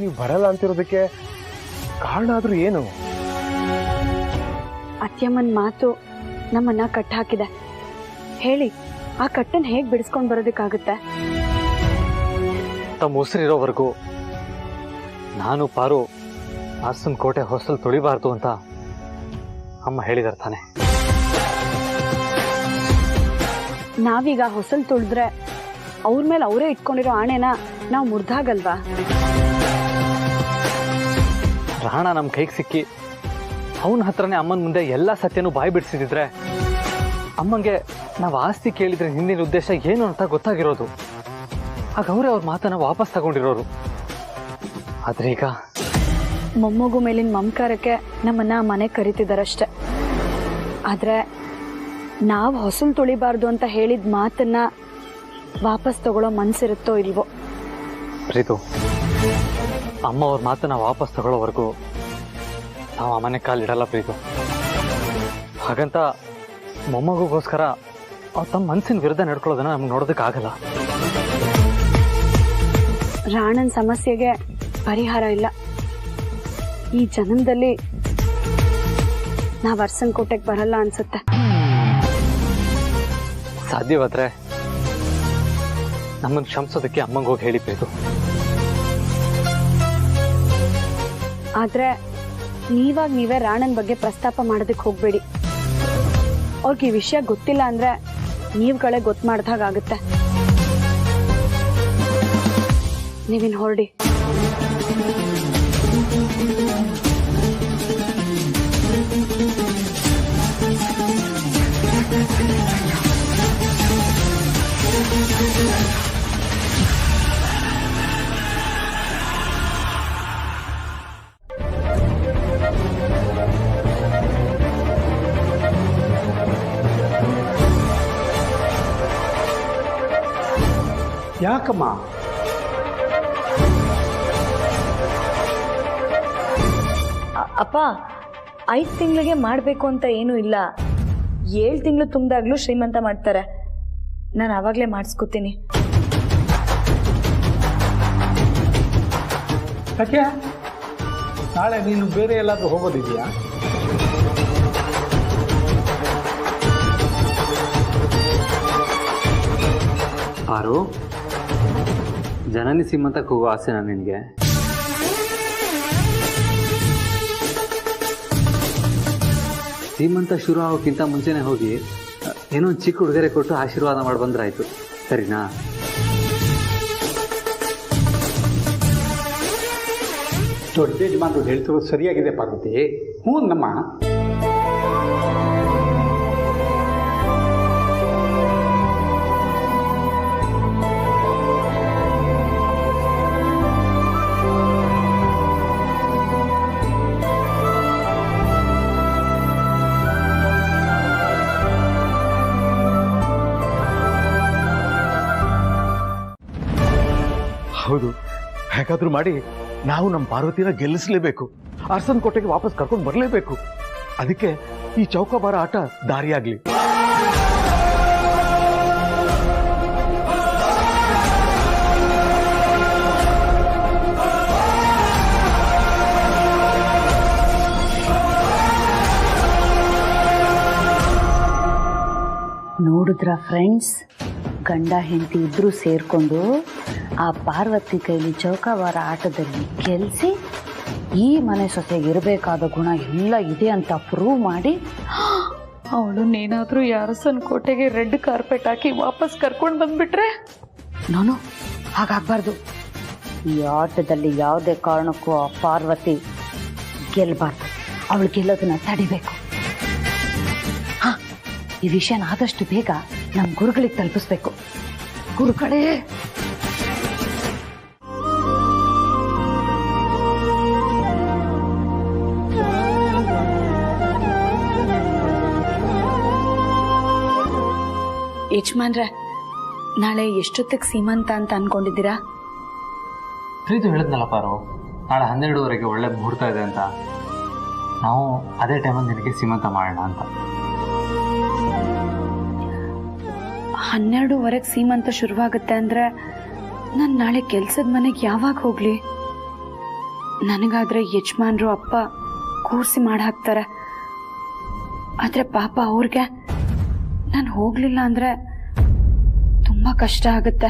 ನೀವು ಬರಲ್ಲ ಅಂತಿರೋದಕ್ಕೆ ಕಾರಣ ಆದ್ರೂ ಏನು? ಅತ್ಯಮ್ಮನ ಮಾತು ನಮ್ಮನ್ನ ಕಟ್ ಹಾಕಿದೆ. ಹೇಳಿ, ಆ ಕಟ್ಟನ್ನು ಹೇಗೆ ಬಿಡಿಸ್ಕೊಂಡು ಬರೋದಕ್ಕಾಗುತ್ತೆ? ತಮ್ಮ ಉಸಿರಿರೋವರೆಗೂ ನಾನು ಪಾರು ಅರಸನಕೋಟೆ ಹೊಸಲು ತುಳಿಬಾರ್ದು ಅಂತ ಅಮ್ಮ ಹೇಳಿದಾರೆ ತಾನೆ. ನಾವೀಗ ಹೊಸಲು ತುಳಿದ್ರೆ ಅವ್ರ ಮೇಲೆ ಅವರೇ ಇಟ್ಕೊಂಡಿರೋ ಆಣೆನ ನಾವು ಮುರಿದಾಗಲ್ವಾ? ರಾಣ ನಮ್ಮ ಕೈಗೆ ಸಿಕ್ಕಿ ಅವನ ಹತ್ರನೇ ಅಮ್ಮನ ಮುಂದೆ ಎಲ್ಲ ಸತ್ಯನೂ ಬಾಯಿ ಬಿಡಿಸಿದ್ರೆ ಅಮ್ಮಂಗೆ ನಾವು ಆಸ್ತಿ ಕೇಳಿದ್ರೆ ಹಿಂದಿನ ಉದ್ದೇಶ ಏನು ಅಂತ ಗೊತ್ತಾಗಿರೋದು. ಆಗ ಅವರೇ ಅವ್ರ ಮಾತನ್ನ ವಾಪಸ್ ತಗೊಂಡಿರೋರು. ಆದ್ರೆ ಈಗ ಮೊಮ್ಮಗು ಮೇಲಿನ ಮಮಕಾರಕ್ಕೆ ನಮ್ಮನ್ನ ಮನೆ ಕರಿತಿದಾರಷ್ಟೆ. ಆದ್ರೆ ನಾವು ಹೊಸಲು ತುಳಿಬಾರ್ದು ಅಂತ ಹೇಳಿದ ಮಾತನ್ನ ವಾಪಸ್ ತಗೊಳ್ಳೋ ಮನ್ಸಿರುತ್ತೋ ಇಲ್ವೋ? ಪ್ರೀತು, ಅಮ್ಮ ಅವ್ರ ಮಾತನ್ನ ವಾಪಸ್ ತಗೊಳ್ಳೋವರೆಗೂ ನಾವು ಆ ಮನೆ ಕಾಲಿಡಲ್ಲ ಪ್ರೀತು. ಹಾಗಂತ ಮೊಮ್ಮಗೋಸ್ಕರ ಅವ್ರು ತಮ್ಮ ಮನಸ್ಸಿನ ವಿರುದ್ಧ ನಡ್ಕೊಳ್ಳೋದನ್ನ ನಮ್ಗೆ ನೋಡೋದಕ್ಕಾಗಲ್ಲ. ರಾಣನ್ ಸಮಸ್ಯೆಗೆ ಪರಿಹಾರ ಇಲ್ಲ. ಈ ಜನ್ಮದಲ್ಲಿ ನಾವು ಅರಸನಕೋಟೆಗೆ ಬರಲ್ಲ ಅನ್ಸುತ್ತೆ. ಸಾಧ್ಯವಾದ್ರೆ ನಮ್ಮನ್ನು ಕ್ಷಮಿಸೋದಕ್ಕೆ ಅಮ್ಮಂಗೆ ಹೋಗಿ ಹೇಳಿ ಪ್ರೀತು. ಆದ್ರೆ ನೀವಾಗ ನೀವೇ ರಾಣನ್ ಬಗ್ಗೆ ಪ್ರಸ್ತಾಪ ಮಾಡೋದಕ್ಕೆ ಹೋಗ್ಬೇಡಿ. ಅವ್ರಿಗೆ ಈ ವಿಷಯ ಗೊತ್ತಿಲ್ಲ ಅಂದ್ರೆ ನೀವುಗಳೇ ಗೊತ್ತು ಮಾಡ್ದಾಗುತ್ತೆ. ನೀವಿನ್ ಹೊರಡಿ. ಯಾಕಮ್ಮ? ಅಪ್ಪ, 5 ತಿಂಗಳಿಗೆ ಮಾಡಬೇಕು ಅಂತ ಏನೂ ಇಲ್ಲ. 7 ತಿಂಗಳು ತುಂಬಿದಾಗ್ಲೂ ಶ್ರೀಮಂತ ಮಾಡ್ತಾರೆ. ನಾನು ಆವಾಗಲೇ ಮಾಡಿಸ್ಕೊತೀನಿ. ಯಾಕೆ ನಾಳೆ ನೀನು ಬೇರೆ ಎಲ್ಲಾದ್ರೂ ಹೋಗೋದಿದೆಯಾ? ಪಾರು, ಜನನಿ ಸೀಮಂತಕ್ಕೆ ಹೋಗೋ ಆಸೆನಾ ನಿನಗೆ? ಸೀಮಂತ ಶುರು ಆಗೋಕ್ಕಿಂತ ಮುಂಚೆನೆ ಹೋಗಿ ಏನೋ ಒಂದು ಚಿಕ್ಕ ಉಡುಗೊರೆ ಕೊಟ್ಟು ಆಶೀರ್ವಾದ ಮಾಡಿ ಬಂದ್ರಾಯ್ತು, ಸರಿನಾ? ದೊಡ್ಡ ಯಜಮಾನರು ಹೇಳ್ತಿರೋದು ಸರಿಯಾಗಿದೆ ಪಾರ್ವತಿ. ಹ್ಞೂ ನಮ್ಮ ಹೌದು, ಹೇಗಾದ್ರೂ ಮಾಡಿ ನಾವು ನಮ್ಮ ಪಾರ್ವತಿನ ಗೆಲ್ಲಿಸಲೇಬೇಕು. ಅರಸನಕೋಟೆಗೆ ವಾಪಸ್ ಕರ್ಕೊಂಡು ಬರಲೇಬೇಕು. ಅದಕ್ಕೆ ಈ ಚೌಕಾಬಾರ ಆಟ ದಾರಿಯಾಗ್ಲಿ. ನೋಡಿದ್ರ ಫ್ರೆಂಡ್ಸ್, ಗಂಡ ಹೆಂಡತಿ ಇಬ್ರು ಸೇರ್ಕೊಂಡು ಆ ಪಾರ್ವತಿ ಕೈಲಿ ಚೌಕಾಬಾರ ಆಟದಲ್ಲಿ ಗೆಲ್ಲಿಸಿ ಈ ಮನೆ ಸೊಸೆಗೆ ಇರಬೇಕಾದ ಗುಣ ಎಲ್ಲ ಇದೆ ಅಂತ ಪ್ರೂವ್ ಮಾಡಿ ಅವಳನ್ನೇನಾದ್ರೂ ಅರಸನಕೋಟೆಗೆ ರೆಡ್ ಕಾರ್ಪೆಟ್ ಹಾಕಿ ವಾಪಸ್ ಕರ್ಕೊಂಡು ಬಂದ್ಬಿಟ್ರೆ? ನಾನು ಹಾಗಾಗಬಾರ್ದು. ಈ ಆಟದಲ್ಲಿ ಯಾವುದೇ ಕಾರಣಕ್ಕೂ ಆ ಪಾರ್ವತಿ ಗೆಲ್ಲಬಾರ್ದು. ಅವಳು ಗೆಲ್ಲೋದನ್ನ ತಡಿಬೇಕು. ಈ ವಿಷಯನ ಆದಷ್ಟು ಬೇಗ ನಮ್ಮ ಗುರುಗಳಿಗೆ ತಲುಪಿಸ್ಬೇಕು. ಗುರುಗಳೇ, ಯಜಮಾನ್ರೆ, ನಾಳೆ ಎಷ್ಟೊತ್ತಿಗೆ ಸೀಮಂತ ಅಂತ ಅನ್ಕೊಂಡಿದ್ದೀರಾ? ಪ್ರೀತು ಹೇಳಿದ್ನಲ್ಲ ಪಾರು, ನಾಳೆ 12:30 ಒಳ್ಳೆ ಮುಹೂರ್ತ ಇದೆ ಅಂತ. ನಾವು ಅದೇ ಟೈಮಲ್ಲಿ ನಿನಗೆ ಸೀಮಂತ ಮಾಡೋಣ ಅಂತ. 12:30 ಸೀಮಂತ ಶುರುವಾಗುತ್ತೆ ಅಂದ್ರೆ ನಾನು ನಾಳೆ ಕೆಲ್ಸದ ಮನೆಗೆ ಯಾವಾಗ ಹೋಗ್ಲಿ? ನನಗಾದ್ರೆ ಯಜಮಾನ್ರು ಅಪ್ಪ ಕೂರ್ಸಿ ಮಾಡಿ ಹಾಕ್ತಾರೆ. ಆದ್ರೆ ಪಾಪ ಅವ್ರಿಗೆ ನಾನು ಹೋಗ್ಲಿಲ್ಲ ಅಂದ್ರೆ ತುಂಬಾ ಕಷ್ಟ ಆಗುತ್ತೆ.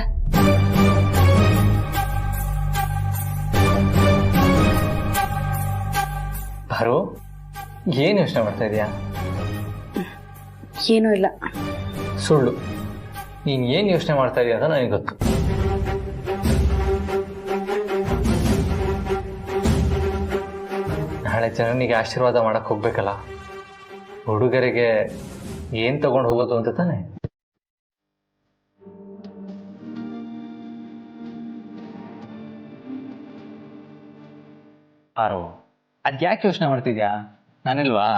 ಪಾರು, ಏನು ಯೋಚನೆ ಮಾಡ್ತಾ ಇದೀಯಾ? ಏನೂ ಇಲ್ಲ. ಸುಳ್ಳು. ನೀನು ಏನು ಯೋಚನೆ ಮಾಡ್ತಾ ಇದೀಯ ಅಂತ ನನಗೆ ಗೊತ್ತು. ನಾಳೆ ಜನನಿಗೆ ಆಶೀರ್ವಾದ ಮಾಡಕ್ ಹೋಗ್ಬೇಕಲ್ಲ, ಹುಡುಗರಿಗೆ ಏನ್ ತಗೊಂಡು ಹೋಗೋದು ಅಂತ ತಾನೆ? ಪಾರು, ಅದ್ಯಾಕೆ ಯೋಚನೆ ಮಾಡ್ತಿದ್ಯಾ? ನಾನಿಲ್ವಾ?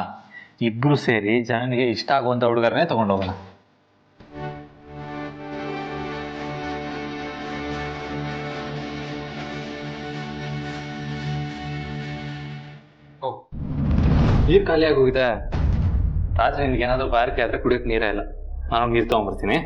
ಇಬ್ರು ಸೇರಿ ಜನನಿಗೆ ಇಷ್ಟ ಆಗುವಂತ ಹುಡುಗರನ್ನೇ ತಗೊಂಡು ಹೋಗೋಣ. ನೀರು ಖಾಲಿ ಆಗೋಗಿದೆ. ರಾತ್ರಿ ನಿನ್ಗೆ ಏನಾದರೂ ಬಾರಿಕೆ ಆದ್ರೆ ಕುಡಿಯೋಕೆ ನೀರೇ ಇಲ್ಲ. ನಾನು ನೀರು ತಗೊಂಡ್ಬರ್ತೀನಿ.